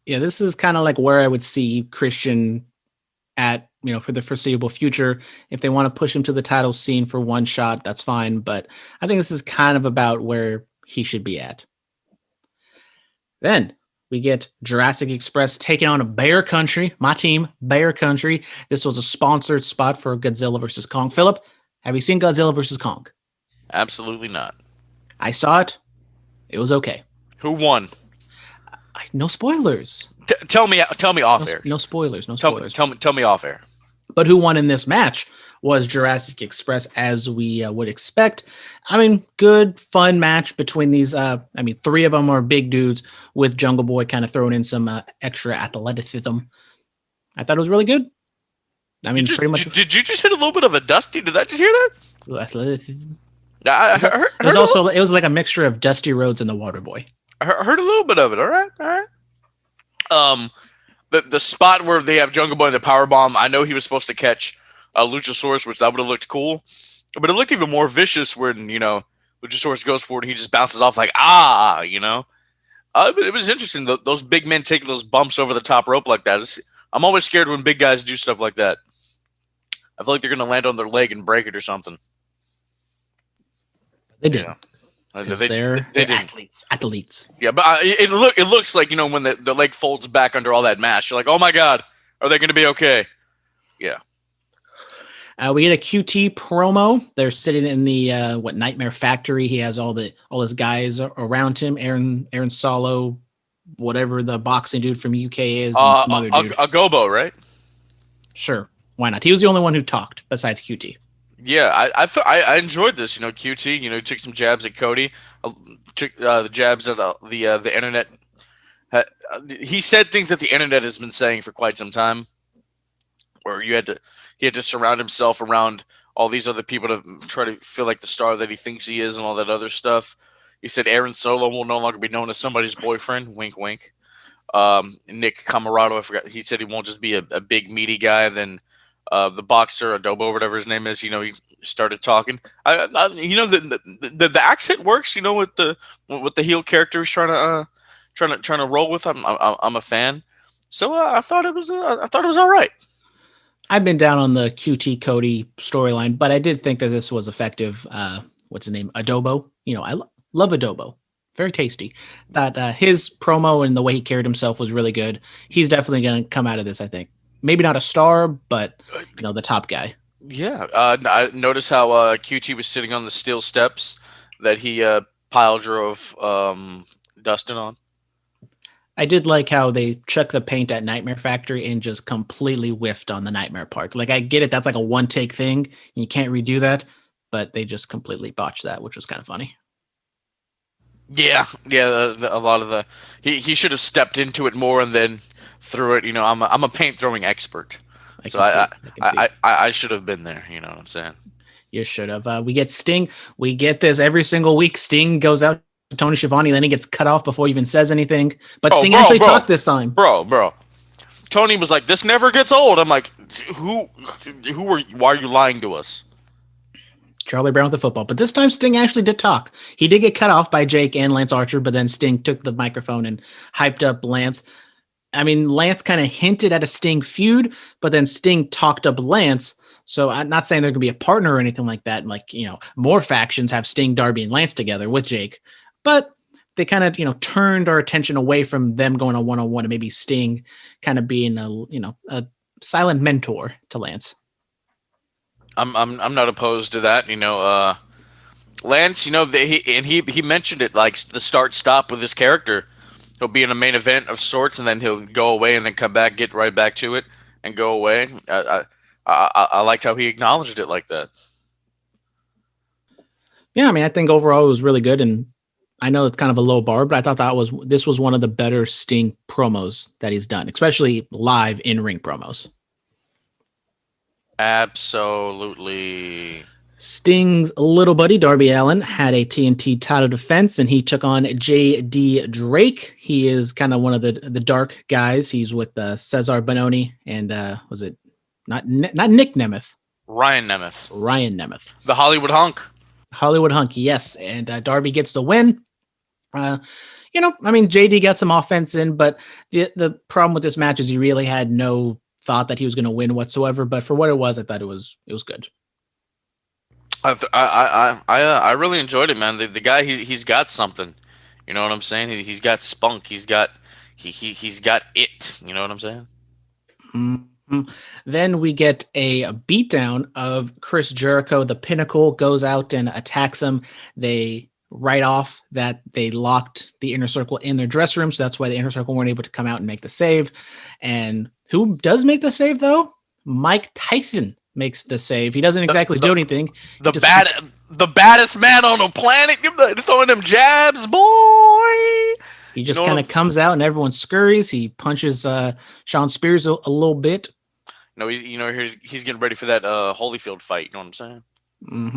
Yeah, this is kind of like where I would see Christian at, for the foreseeable future. If they want to push him to the title scene for one shot, that's fine. But I think this is kind of about where he should be at. Then we get Jurassic Express taking on a Bear Country, my team, Bear Country. This was a sponsored spot for Godzilla versus Kong. Phillip, have you seen Godzilla versus Kong? Absolutely not. I saw it. It was okay. Who won? No spoilers. Tell me off air. No spoilers. Tell me off air. But who won in this match was Jurassic Express, as we would expect. I mean, good, fun match between these. Three of them are big dudes with Jungle Boy kind of throwing in some extra athleticism. I thought it was really good. I mean, pretty much. Did you just hit a little bit of a Dusty? Did I just hear that? Athleticism. It was like a mixture of Dusty Rhodes and the Water Boy. I heard a little bit of it. All right. The spot where they have Jungle Boy in the power bomb. I know he was supposed to catch Luchasaurus, which that would have looked cool, but it looked even more vicious when Luchasaurus goes for it and he just bounces off like It was interesting. Those big men taking those bumps over the top rope like that. I'm always scared when big guys do stuff like that. I feel like they're gonna land on their leg and break it or something. They did. Yeah. They're athletes. Yeah, but it looks like when the leg folds back under all that mash. You're like, oh my god, are they going to be okay? Yeah. We get a QT promo. They're sitting in the Nightmare Factory. He has all his guys around him. Aaron Solo, whatever the boxing dude from UK is, and some other dude. Agobo, right? Sure, why not? He was the only one who talked besides QT. Yeah, I enjoyed this. QT, took some jabs at Cody, took the jabs at the internet. He said things that the internet has been saying for quite some time, where he had to surround himself around all these other people to try to feel like the star that he thinks he is and all that other stuff. He said Aaron Solo will no longer be known as somebody's boyfriend. Wink, wink. Nick Camarado, I forgot. He said he won't just be a big meaty guy. Then the boxer Adobo, whatever his name is, he started talking. The accent works. With the heel character he's trying to roll with. I'm a fan. So I thought it was all right. I've been down on the QT Cody storyline, but I did think that this was effective. What's his name? Adobo. I love Adobo. Very tasty. That his promo and the way he carried himself was really good. He's definitely going to come out of this, I think. Maybe not a star, but the top guy. Yeah. I noticed how QT was sitting on the steel steps that he pile drove Dustin on. I did like how they chucked the paint at Nightmare Factory and just completely whiffed on the Nightmare part. Like, I get it. That's like a one-take thing. And you can't redo that. But they just completely botched that, which was kind of funny. Yeah. A lot of he should have stepped into it more and then threw it. I'm a paint throwing expert, so I should have been there. You know what I'm saying? You should have. We get Sting. We get this every single week. Sting goes out to Tony Schiavone, then he gets cut off before he even says anything. But Sting talked this time. Bro. Tony was like, "This never gets old." I'm like, why are you lying to us? Charlie Brown with the football. But this time Sting actually did talk. He did get cut off by Jake and Lance Archer, but then Sting took the microphone and hyped up Lance. I mean, Lance kind of hinted at a Sting feud, but then Sting talked up Lance. So I'm not saying they're going to be a partner or anything like that. Like, more factions have Sting, Darby, and Lance together with Jake. But they kind of, turned our attention away from them going on one-on-one and maybe Sting kind of being a silent mentor to Lance. I'm not opposed to that. Lance, he mentioned it, like the start-stop with his character. He'll be in a main event of sorts, and then he'll go away and then come back, get right back to it, and go away. I liked how he acknowledged it like that. Yeah, I mean, I think overall it was really good, and I know it's kind of a low bar, but I thought this was one of the better Sting promos that he's done, especially live in-ring promos. Absolutely. Sting's little buddy, Darby Allin, had a TNT title defense, and he took on J.D. Drake. He is kind of one of the dark guys. He's with Cesar Bononi and was it not Nick Nemeth? Ryan Nemeth. The Hollywood Hunk. Yes. And Darby gets the win. Uh, I mean, JD got some offense in, but the problem with this match is he really had no thought that he was going to win whatsoever. But for what it was, I thought it was good. I really enjoyed it, man. The guy, he's got something. You know what I'm saying? He's got spunk. He's got it. You know what I'm saying? Mhm. Then we get a beatdown of Chris Jericho. The Pinnacle goes out and attacks him. They write off that they locked the Inner Circle in their dressing room, so that's why the Inner Circle weren't able to come out and make the save. And who does make the save though? Mike Tyson makes the save. He doesn't exactly do anything. The baddest man on the planet. You're throwing them jabs, boy. He just kind of comes out and everyone scurries. He punches Sean Spears a little bit. No, he's getting ready for that Holyfield fight. You know what I'm saying?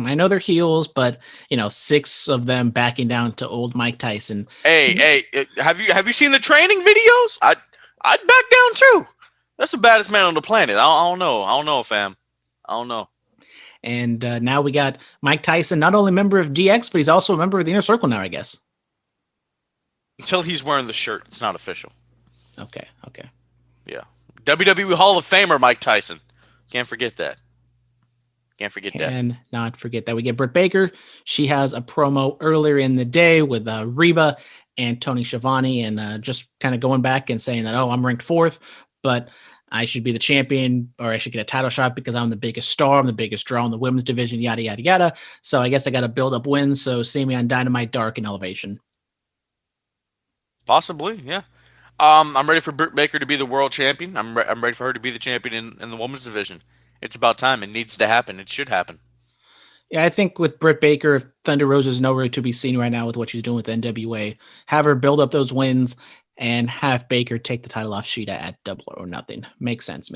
I know they're heels, but 6 of them backing down to old Mike Tyson. Hey, have you seen the training videos? I'd back down too. That's the baddest man on the planet. I don't know, fam. I don't know. And now we got Mike Tyson, not only a member of DX, but he's also a member of the Inner Circle now, I guess. Until he's wearing the shirt, it's not official. Okay. Yeah. WWE Hall of Famer Mike Tyson. Can't forget that. Not forget that. We get Britt Baker. She has a promo earlier in the day with Reba and Tony Schiavone, and just kind of going back and saying that, I'm ranked 4th, but I should be the champion, or I should get a title shot because I'm the biggest star, I'm the biggest draw in the women's division, yada, yada, yada. So I guess I got to build up wins. So see me on Dynamite, Dark, and Elevation. Possibly, yeah. I'm ready for Britt Baker to be the world champion. I'm ready for her to be the champion in the women's division. It's about time. It needs to happen. It should happen. Yeah, I think with Britt Baker, if Thunder Rosa is nowhere to be seen right now with what she's doing with NWA, have her build up those wins and have Baker take the title off Shida at Double or Nothing. Makes sense.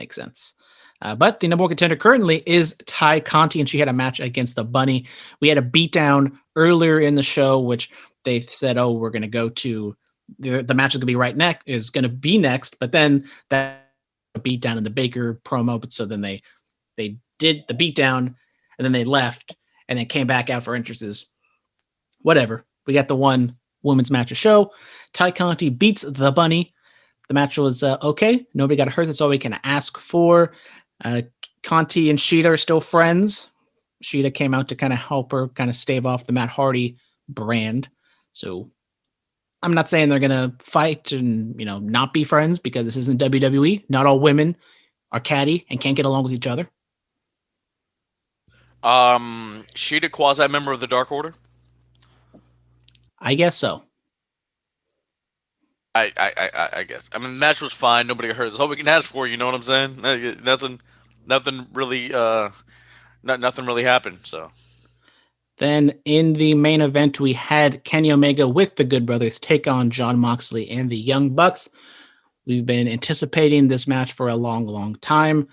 But the number 1 contender currently is Ty Conti, and she had a match against the Bunny. We had a beatdown earlier in the show, which they said, we're going to go to the match is going to be next, but then that beatdown in the Baker promo. But so then they did the beatdown and then they left and then came back out for entrances. Whatever. We got the one women's match of show. Ty Conti beats the Bunny. The match was okay. Nobody got hurt. That's all we can ask for. Conti and Shida are still friends. Shida came out to kind of help her kind of stave off the Matt Hardy brand. So I'm not saying they're going to fight and, not be friends, because this isn't WWE. Not all women are catty and can't get along with each other. Shida quasi member of the Dark Order? I guess so. I guess. I mean, the match was fine. Nobody got hurt. That's all we can ask for. You know what I'm saying? Nothing really happened. So. Then in the main event, we had Kenny Omega with the Good Brothers take on Jon Moxley and the Young Bucks. We've been anticipating this match for a long, long time.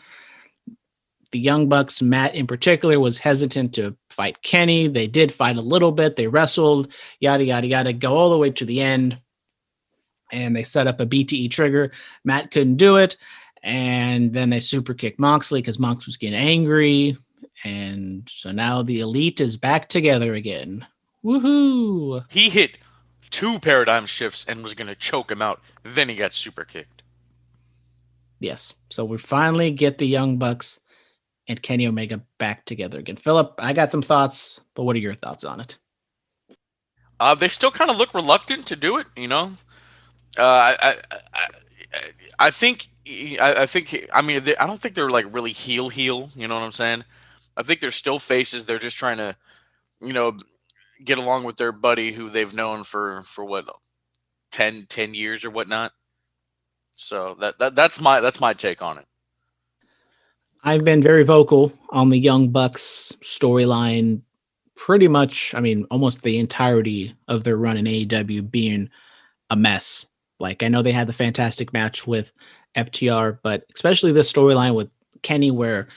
The Young Bucks, Matt in particular, was hesitant to fight Kenny. They did fight a little bit. They wrestled, yada, yada, yada, go all the way to the end. And they set up a BTE trigger. Matt couldn't do it. And then they super kicked Moxley because Mox was getting angry. And so now the Elite is back together again. Woohoo! He hit 2 paradigm shifts and was going to choke him out. Then he got super kicked. Yes. So we finally get the Young Bucks and Kenny Omega back together again. Phillip, I got some thoughts, but what are your thoughts on it? They still kind of look reluctant to do it, I think. I mean, I don't think they're like really heel. You know what I'm saying? I think they're still faces. They're just trying to, get along with their buddy who they've known for what, 10 years or whatnot. So that's my take on it. I've been very vocal on the Young Bucks storyline pretty much, almost the entirety of their run in AEW being a mess. Like, I know they had the fantastic match with FTR, but especially this storyline with Kenny, where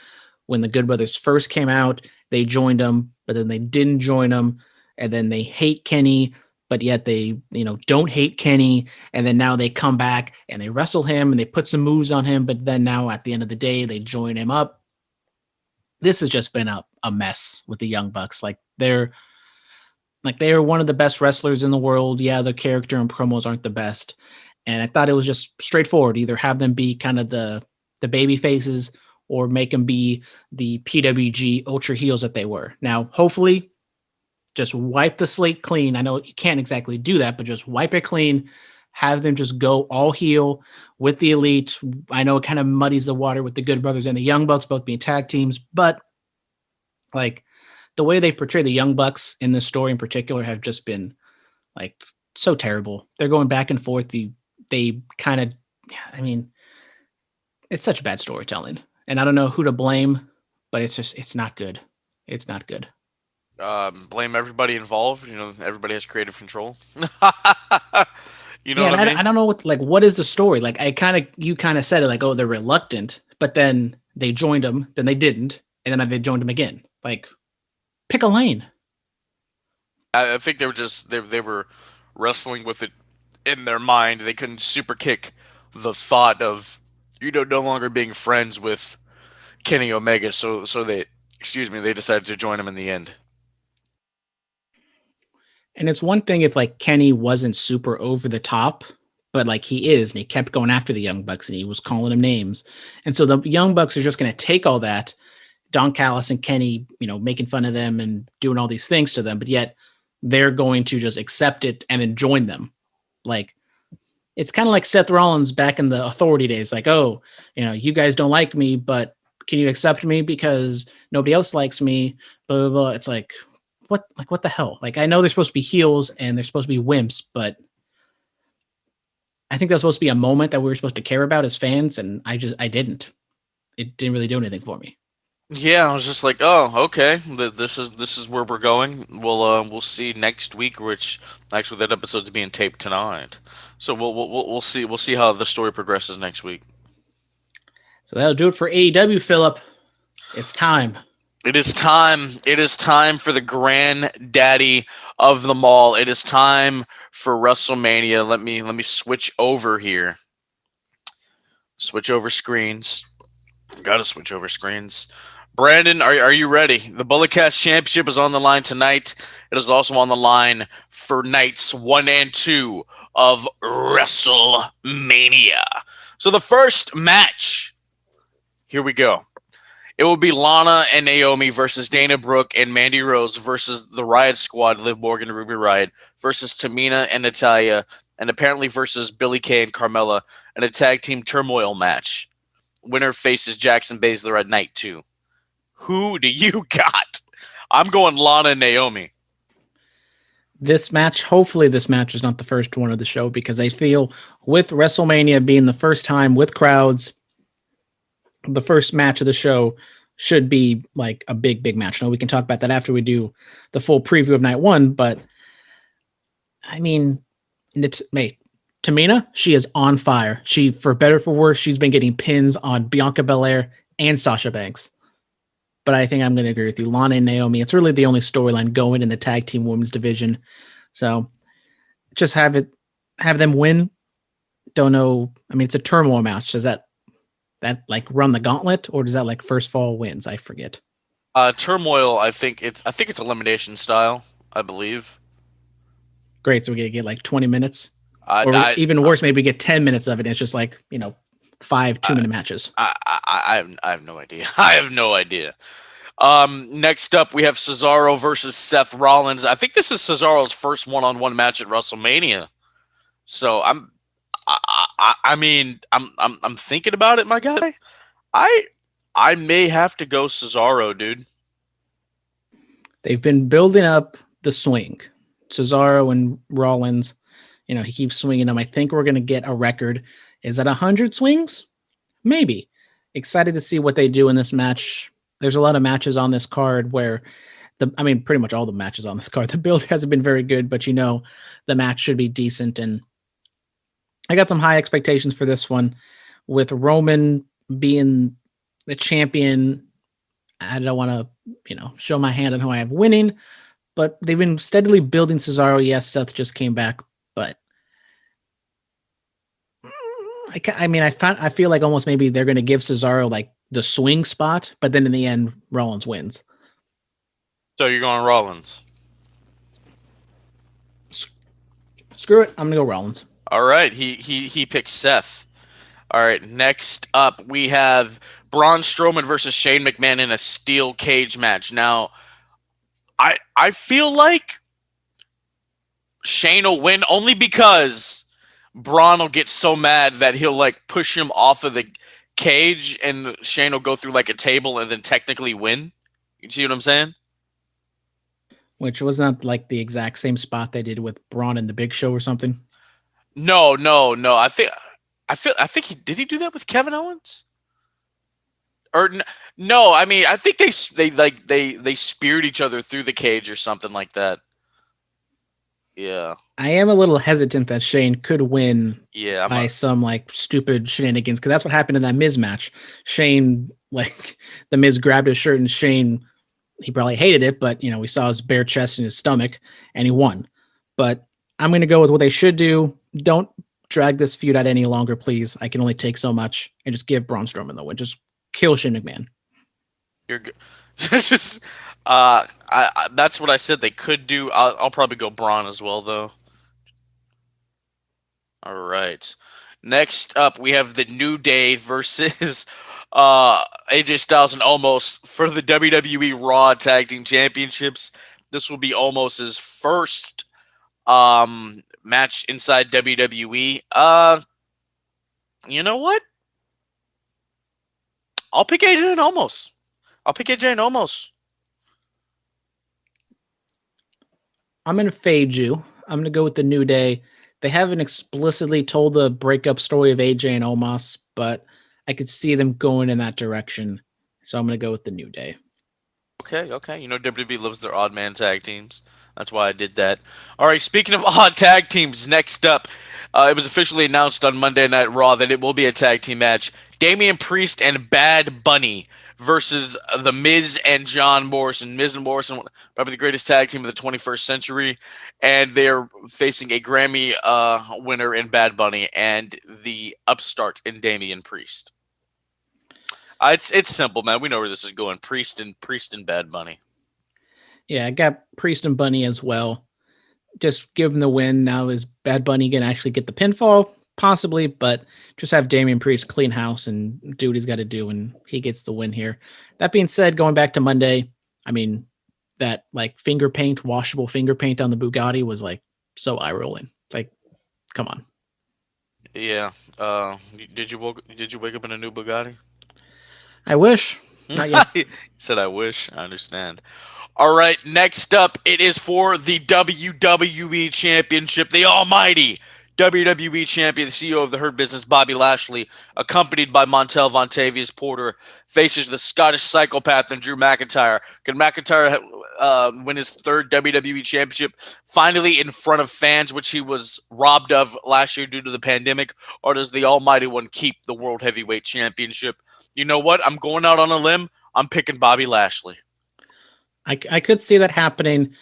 when the Good Brothers first came out, they joined them, but then they didn't join them. And then they hate Kenny, but yet they, don't hate Kenny. And then now they come back and they wrestle him and they put some moves on him. But then now at the end of the day, they join him up. This has just been a mess with the Young Bucks. Like, they're Like, they are one of the best wrestlers in the world. Yeah, the character and promos aren't the best. And I thought it was just straightforward. Either have them be kind of the baby faces or make them be the PWG ultra heels that they were. Now, hopefully, just wipe the slate clean. I know you can't exactly do that, but just wipe it clean. Have them just go all heel with the Elite. I know it kind of muddies the water with the Good Brothers and the Young Bucks both being tag teams, but like the way they portray the Young Bucks in this story in particular have just been like so terrible. They're going back and forth. They kind of, I mean, it's such bad storytelling, and I don't know who to blame, but it's not good. It's not good. Blame everybody involved. Everybody has creative control. You know Yeah, what I mean? I don't know what is the story? Like, you kind of said it like, oh, they're reluctant, but then they joined them, then they didn't, and then they joined them again. Like, pick a lane. I think they were just they were wrestling with it in their mind. They couldn't super kick the thought of no longer being friends with Kenny Omega. So they they decided to join him in the end. And it's one thing if like Kenny wasn't super over the top, but like he is, and he kept going after the Young Bucks and he was calling them names. And so the Young Bucks are just going to take all that, Don Callis and Kenny, making fun of them and doing all these things to them, but yet they're going to just accept it and then join them. Like, it's kind of like Seth Rollins back in the Authority days. Like, oh, you guys don't like me, but can you accept me because nobody else likes me? Blah, blah, blah. It's like, what the hell? Like, I know they're supposed to be heels and they're supposed to be wimps, but I think that's supposed to be a moment that we were supposed to care about as fans, and I didn't. It didn't really do anything for me. Yeah, I was just like, oh, okay, this is where we're going. We'll see next week, which actually that episode's being taped tonight. So we'll see how the story progresses next week. So that'll do it for AEW, Phillip. It's time. It is time. It is time for the granddaddy of them all. It is time for WrestleMania. Let me switch over here. Switch over screens. Gotta switch over screens. Brandon, are you ready? The Bullet Cast Championship is on the line tonight. It is also on the line for nights 1 and 2 of WrestleMania. So the first match, here we go. It will be Lana and Naomi versus Dana Brooke and Mandy Rose versus the Riot Squad, Liv Morgan and Ruby Riott, versus Tamina and Natalya, and apparently versus Billie Kay and Carmella in a tag team turmoil match. Winner faces Jackson Baszler at night 2. Who do you got? I'm going Lana and Naomi. Hopefully this match is not the first one of the show, because I feel with WrestleMania being the first time with crowds, the first match of the show should be like a big match. Now we can talk about that after we do the full preview of night 1, but I mean, Tamina, she is on fire. She, for better or for worse, she's been getting pins on Bianca Belair and Sasha Banks. But I think I'm going to agree with you. Lana and Naomi, it's really the only storyline going in the tag team women's division. So just have them win. Don't know. I mean, it's a turmoil match. Does that like run the gauntlet, or does that like first fall wins? I forget. Turmoil, I think it's elimination style, I believe. Great. So we're going to get like 20 minutes. Or even worse, maybe get 10 minutes of it. It's just like, 5 2-minute matches. I have no idea. I have no idea. Next up, we have Cesaro versus Seth Rollins. I think this is Cesaro's first one-on-one match at WrestleMania. So I'm thinking about it, my guy. I may have to go Cesaro, dude. They've been building up the swing. Cesaro and Rollins, he keeps swinging them. I think we're going to get a record. Is that 100 swings? Maybe. Excited to see what they do in this match. There's a lot of matches on this card where pretty much all the matches on this card. The build hasn't been very good, but the match should be decent. And I got some high expectations for this one. With Roman being the champion, I don't want to, show my hand on who I have winning, but they've been steadily building Cesaro. Yes, Seth just came back, but I feel like almost maybe they're going to give Cesaro like the swing spot, but then in the end, Rollins wins. So you're going Rollins? Screw it. I'm gonna go Rollins. All right, he picked Seth. All right, next up we have Braun Strowman versus Shane McMahon in a steel cage match. Now, I feel like Shane will win only because Braun will get so mad that he'll like push him off of the cage, and Shane will go through like a table and then technically win. You see what I'm saying? Which was not like the exact same spot they did with Braun and the Big Show or something. No. I think he do that with Kevin Owens. Or no, I mean I think they speared each other through the cage or something like that. Yeah, I am a little hesitant that Shane could win yeah. by some like stupid shenanigans because that's what happened in that Miz match. Shane, like the Miz grabbed his shirt and Shane, he probably hated it, but we saw his bare chest and his stomach and he won. But I'm going to go with what they should do. Don't drag this feud out any longer, please. I can only take so much and just give Braun Strowman the win. Just kill Shane McMahon. You're good. Just that's what I said they could do. I'll probably go Braun as well though. All right. Next up, we have the New Day versus AJ Styles and Omos for the WWE Raw Tag Team Championships. This will be Omos's first match inside WWE. You know what? I'll pick AJ and Omos. I'm going to fade you. I'm going to go with the New Day. They haven't explicitly told the breakup story of AJ and Omos, but I could see them going in that direction. So I'm going to go with the New Day. Okay. WWE loves their odd man tag teams. That's why I did that. All right, speaking of odd tag teams, next up, it was officially announced on Monday Night Raw that it will be a tag team match. Damian Priest and Bad Bunny versus The Miz and John Morrison. Miz and Morrison, probably the greatest tag team of the 21st century, and they're facing a Grammy winner in Bad Bunny and the upstart in Damian Priest. It's simple, man. We know where this is going. Priest and Bad Bunny. Yeah, I got Priest and Bunny as well. Just give him the win. Now is Bad Bunny going to actually get the pinfall? Possibly, but just have Damian Priest clean house and do what he's got to do, and he gets the win here. That being said, going back to Monday, I mean, that like washable finger paint on the Bugatti was like so eye-rolling. Like, come on. Yeah. Did you wake up in a new Bugatti? I wish. Not yet. He said, I wish. I understand. All right, next up, it is for the WWE Championship. The almighty WWE Champion, the CEO of the Hurt Business, Bobby Lashley, accompanied by Montel Vontavious Porter, faces the Scottish Psychopath and Drew McIntyre. Can McIntyre win his third WWE Championship finally in front of fans, which he was robbed of last year due to the pandemic, or does the almighty one keep the World Heavyweight Championship? You know what? I'm going out on a limb. I'm picking Bobby Lashley. I could see that happening,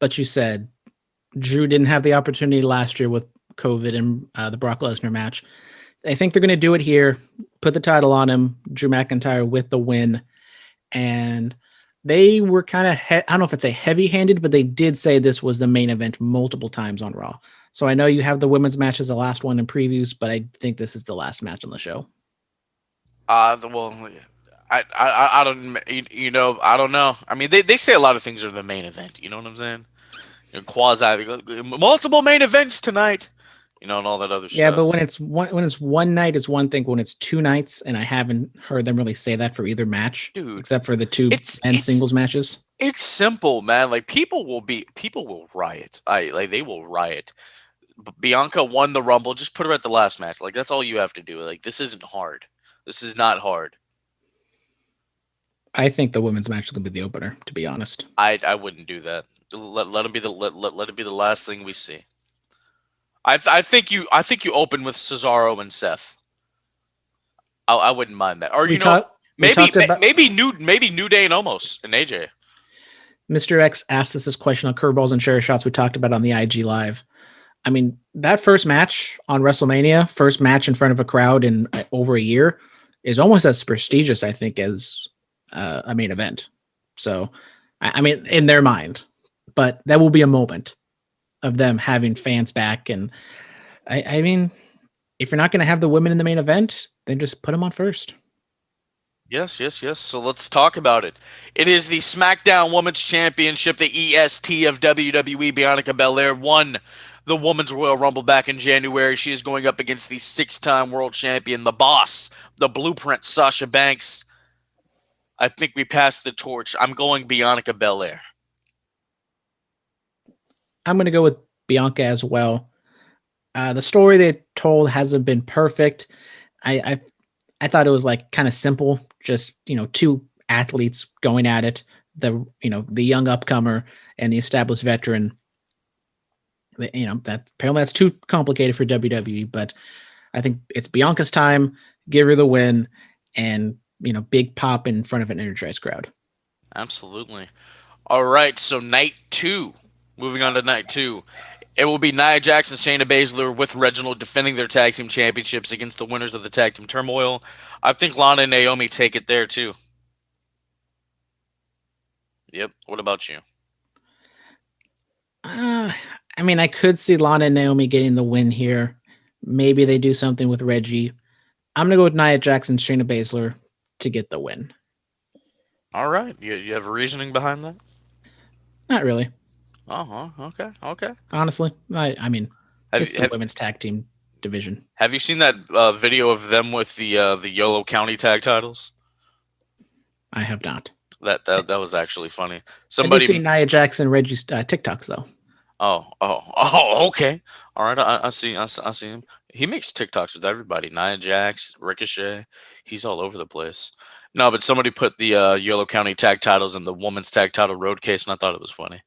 but you said Drew didn't have the opportunity last year with COVID and the Brock Lesnar match. I think they're going to do it here, put the title on him, Drew McIntyre with the win. And they were kind of, I don't know if it's a heavy-handed, but they did say this was the main event multiple times on Raw. So I know you have the women's match as the last one in previews, but I think this is the last match on the show. Well, I don't, I don't know. I mean, they say a lot of things are the main event. You know what I'm saying? Quasi multiple main events tonight. And all that other stuff. Yeah, but when it's one night, it's one thing. When it's two nights, and I haven't heard them really say that for either match, dude, except for the two singles matches. It's simple, man. Like people will riot. They will riot. Bianca won the Rumble. Just put her at the last match. Like that's all you have to do. Like this isn't hard. This is not hard. I think the women's match is gonna be the opener. To be honest, I wouldn't do that. Let it be the last thing we see. I think you open with Cesaro and Seth. I wouldn't mind that. Or maybe New Day and Omos and AJ. Mr. X asked us this question on Curveballs and Share Shots we talked about on the IG Live. I mean, that first match on WrestleMania, first match in front of a crowd in over a year, is almost as prestigious, I think, as a main event. So, I mean, in their mind. But that will be a moment. of them having fans back. And I mean, if you're not going to have the women in the main event, then just put them on first. Yes, yes, yes. So let's talk about it. It is the SmackDown Women's Championship. The EST of WWE, Bianca Belair, won the Women's Royal Rumble back in January. She is going up against the 6-time world champion, the boss, the blueprint, Sasha Banks. I think we passed the torch. I'm going Bianca Belair. I'm going to go with Bianca as well. The story they told hasn't been perfect. I thought it was like kind of simple, just two athletes going at it. The young upcomer and the established veteran. That apparently that's too complicated for WWE, but I think it's Bianca's time. Give her the win, and big pop in front of an energized crowd. Absolutely. All right, so night 2. Moving on to night 2. It will be Nia Jax and Shayna Baszler with Reginald defending their tag team championships against the winners of the tag team turmoil. I think Lana and Naomi take it there too. Yep. What about you? I mean, I could see Lana and Naomi getting the win here. Maybe they do something with Reggie. I'm gonna go with Nia Jax and Shayna Baszler to get the win. All right. You have a reasoning behind that? Not really. Okay. Okay. Honestly, I mean, it's the women's tag team division. Have you seen that video of them with the Yolo County tag titles? I have not. That was actually funny. Somebody seen Nia Jax and Reggie's TikToks though. Oh, okay. All right, I see him. He makes TikToks with everybody. Nia Jax, Ricochet. He's all over the place. No, but somebody put the Yolo County tag titles in the women's tag title road case, and I thought it was funny.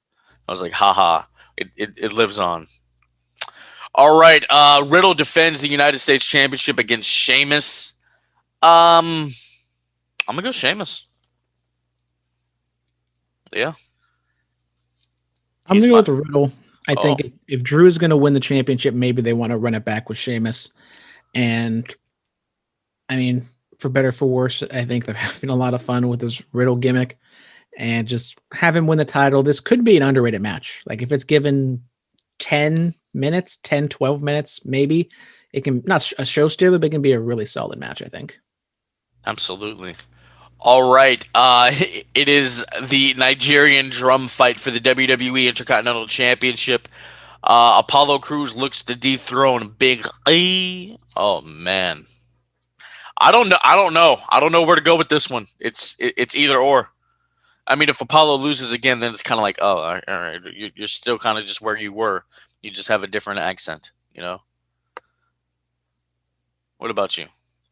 I was like, haha, it lives on. All right, Riddle defends the United States Championship against Sheamus. I'm going to go Sheamus. Yeah. I'm going to go with the Riddle. I think if Drew's going to win the championship, maybe they want to run it back with Sheamus. And, I mean, for better or for worse, I think they're having a lot of fun with this Riddle gimmick. And just have him win the title. This could be an underrated match. Like, if it's given 10 minutes, 10, 12 minutes, maybe, it can, not a show stealer, but it can be a really solid match, I think. Absolutely. All right. It is the Nigerian drum fight for the WWE Intercontinental Championship. Apollo Crews looks to dethrone Big E. Oh, man. I don't know where to go with this one. It's either or. I mean, if Apollo loses again, then it's kind of like, oh, all right, you're still kind of just where you were. You just have a different accent, What about you?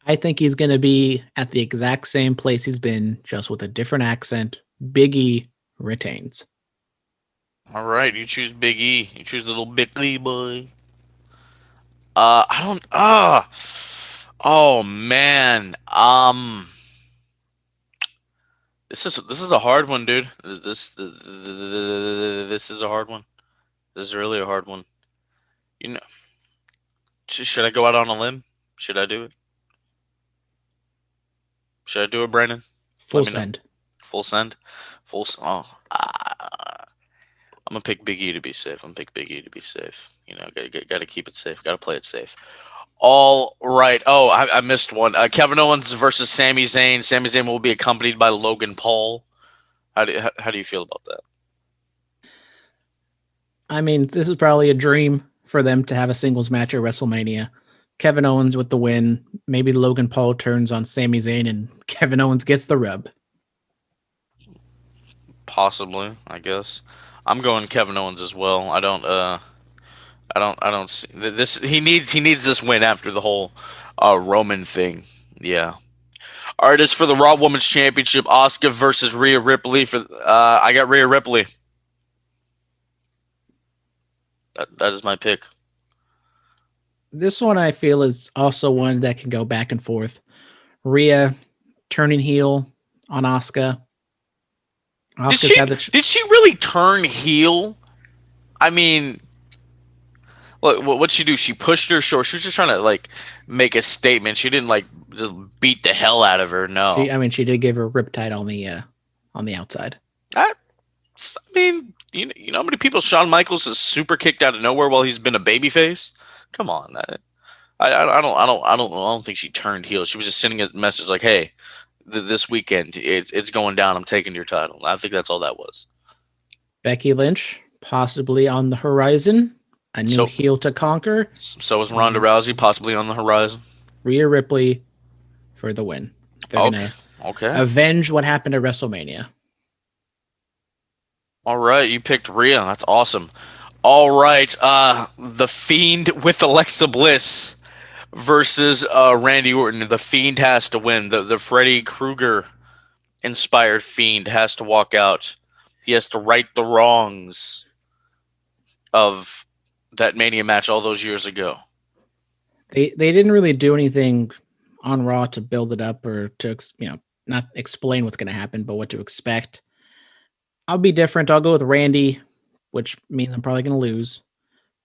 I think he's going to be at the exact same place he's been, just with a different accent. Big E retains. All right, you choose Big E. You choose the little Big E boy. Oh man. This is a hard one, dude. This is a hard one. This is really a hard one. Should I go out on a limb? Should I do it? Should I do it, Brandon? Full send. Full send. I'm gonna pick Big E to be safe. Gotta keep it safe. Gotta play it safe. All right. Oh, I missed one. Kevin Owens versus Sami Zayn. Sami Zayn will be accompanied by Logan Paul. How do you feel about that? I mean, this is probably a dream for them to have a singles match at WrestleMania. Kevin Owens with the win. Maybe Logan Paul turns on Sami Zayn and Kevin Owens gets the rub. Possibly, I guess. I'm going Kevin Owens as well. I don't see this. He needs this win after the whole Roman thing. Yeah. All right, as for the Raw Women's Championship, Asuka versus Rhea Ripley. I got Rhea Ripley. That is my pick. This one I feel is also one that can go back and forth. Rhea turning heel on Asuka. Did she really turn heel? I mean, what'd she do? She pushed her short. She was just trying to make a statement. She didn't just beat the hell out of her. No. She did give her riptide on the outside. I mean, you know how many people Shawn Michaels has super kicked out of nowhere while he's been a babyface? Come on, I don't think she turned heel. She was just sending a message like, "Hey, this weekend it's going down. I'm taking your title." I think that's all that was. Becky Lynch possibly on the horizon. A new So heel to conquer. so is Ronda Rousey possibly on the horizon? Rhea Ripley for the win. They're Okay, gonna okay, avenge what happened at WrestleMania. all right. You picked Rhea. That's awesome. All right, the Fiend with Alexa Bliss versus Randy Orton. The Fiend has to win. The Freddy Krueger inspired Fiend has to walk out. He has to right the wrongs of that Mania match all those years ago. They didn't really do anything on Raw to build it up or to not explain what's going to happen, but what to expect. I'll be different. I'll go with Randy, which means I'm probably going to lose.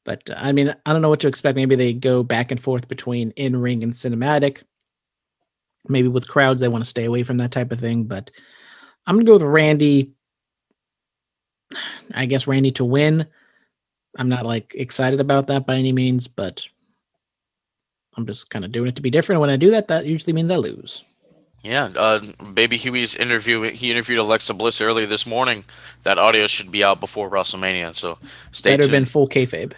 But I mean, I don't know what to expect. Maybe they go back and forth between in ring and cinematic. Maybe with crowds, they want to stay away from that type of thing. But I'm going to go with Randy. I guess Randy to win. I'm not like excited about that by any means, but I'm just kind of doing it to be different. When I do that, that usually means I lose. Yeah, Baby Huey's interview. He interviewed Alexa Bliss earlier this morning. That audio should be out before WrestleMania, so stay Better have been tuned. full kayfabe.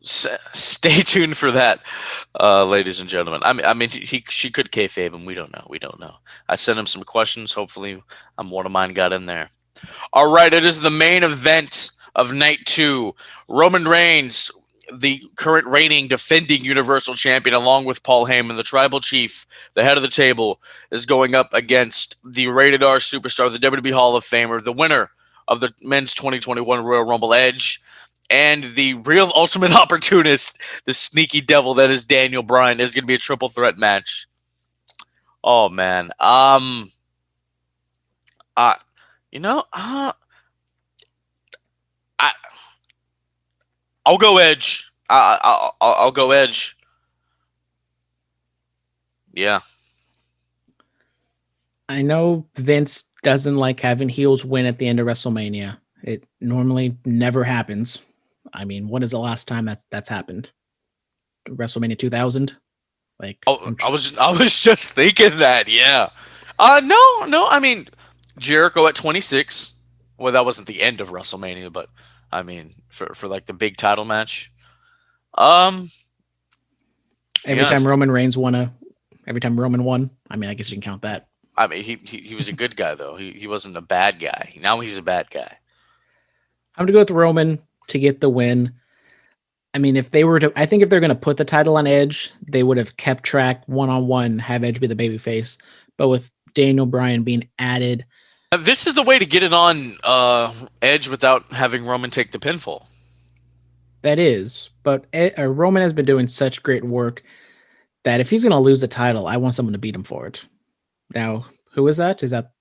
Stay tuned for that, ladies and gentlemen. I mean, she could kayfabe him. We don't know. We don't know. I sent him some questions. Hopefully, one of mine got in there. All right, it is the main event of night 2. Roman Reigns, the current reigning defending Universal Champion, along with Paul Heyman, the Tribal Chief, the head of the table, is going up against the Rated R superstar, the WWE Hall of Famer, the winner of the Men's 2021 Royal Rumble, Edge, and the real ultimate opportunist, the sneaky devil that is Daniel Bryan. Is going to be a triple threat match. Oh man, uh, you know, I I'll go Edge. I'll go Edge. Yeah. I know Vince doesn't like having heels win at the end of WrestleMania. It normally never happens. I mean, when is the last time that's happened? WrestleMania 2000? Like, Oh, I was just thinking that. Yeah. No. I mean, Jericho at 26. Well, that wasn't the end of WrestleMania, but I mean, for like the big title match. Um. every Yeah. time every time Roman won. I mean, I guess you can count that. I mean, he was a good guy though. He wasn't a bad guy. Now he's a bad guy. I'm gonna go with Roman to get the win. I mean, I think if they're gonna put the title on Edge, they would have kept track one-on-one, have Edge be the babyface. But with Daniel Bryan being added, This is the way to get it on Edge without having Roman take the pinfall. that is. But Roman has been doing such great work that if he's gonna lose the title, I want someone to beat him for it. Now, who is that? Is that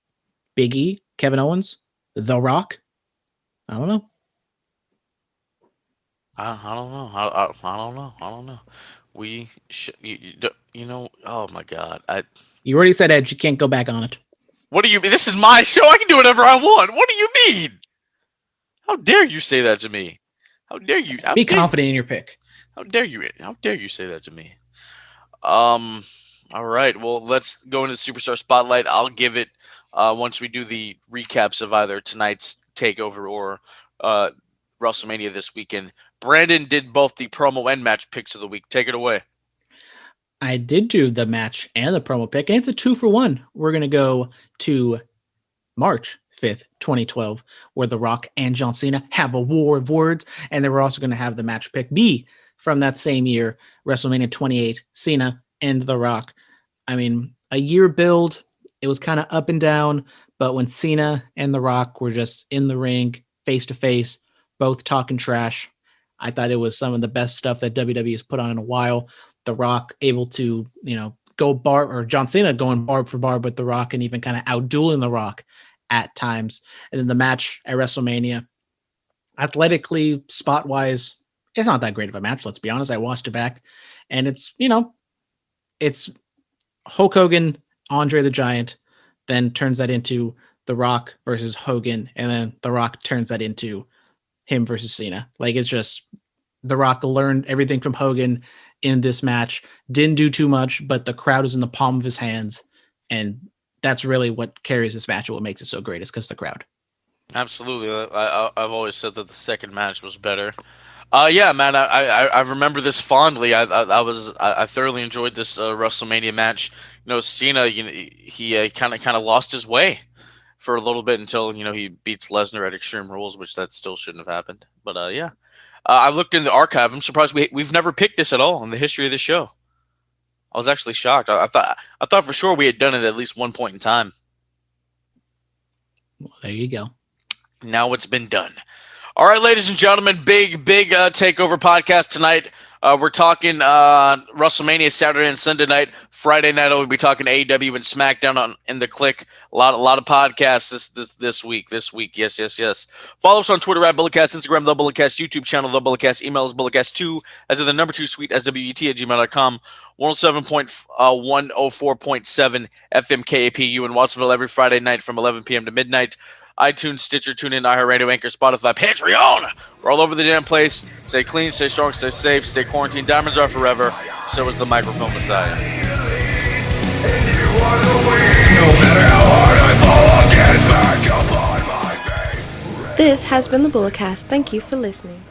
Big E, Kevin Owens, The Rock? I don't know. I don't know. I don't know. I don't know. We should, you know. Oh my God. You already said Edge. You can't go back on it. What do you mean? This is my show. I can do whatever I want. What do you mean? How dare you say that to me? How dare you? Be confident in your pick. How dare you? How dare you say that to me? Um. All right. Well, let's go into the Superstar Spotlight. I'll give it once we do the recaps of either tonight's Takeover or WrestleMania this weekend. Brandon did both the promo and match picks of the week. Take it away. I did do the match and the promo pick, and it's a 2-for-1. We're going to go to March 5th, 2012, where The Rock and John Cena have a war of words. And then we're also going to have the match pick B from that same year, WrestleMania 28, Cena and The Rock. I mean, a year build, it was kind of up and down, but when Cena and The Rock were just in the ring, face to face, both talking trash, I thought it was some of the best stuff that WWE has put on in a while. The Rock able to, go barb, or John Cena going barb for barb with The Rock and even kind of outdueling The Rock at times. And then the match at WrestleMania, athletically, spot wise, it's not that great of a match. Let's be honest. I watched it back, and it's Hulk Hogan, Andre the Giant, then turns that into The Rock versus Hogan, and then The Rock turns that into him versus Cena. Like, it's just The Rock learned everything from Hogan in this match. Didn't do too much, but the crowd is in the palm of his hands, and that's really what carries this match and what makes it so great, is because the crowd. Absolutely. I've always said that the second match was better. Yeah, man, I remember this fondly. I thoroughly enjoyed this WrestleMania match. Cena, he kind of lost his way for a little bit until he beats Lesnar at Extreme Rules, which that still shouldn't have happened. But yeah, I looked in the archive. I'm surprised we've never picked this at all in the history of the show. I was actually shocked. I thought for sure we had done it at least one point in time. Well, there you go. Now it's been done. All right, ladies and gentlemen, big takeover podcast tonight. We're talking WrestleMania Saturday and Sunday night. Friday night, we'll be talking AEW and SmackDown in the Click. A lot of podcasts this week. Yes. Follow us on Twitter at Bulletcast, Instagram The Bulletcast, YouTube channel The Bulletcast, email is Bulletcast2 as in the number 2 sweet SWET at gmail.com. 107.104.7 FM KAPU in Watsonville every Friday night from 11 p.m. to midnight. iTunes, Stitcher, TuneIn, iHeartRadio, Anchor, Spotify, Patreon. We're all over the damn place. Stay clean, stay strong, stay safe, stay quarantined. Diamonds are forever. So is the microphone Messiah. This has been the Bulletcast. Thank you for listening.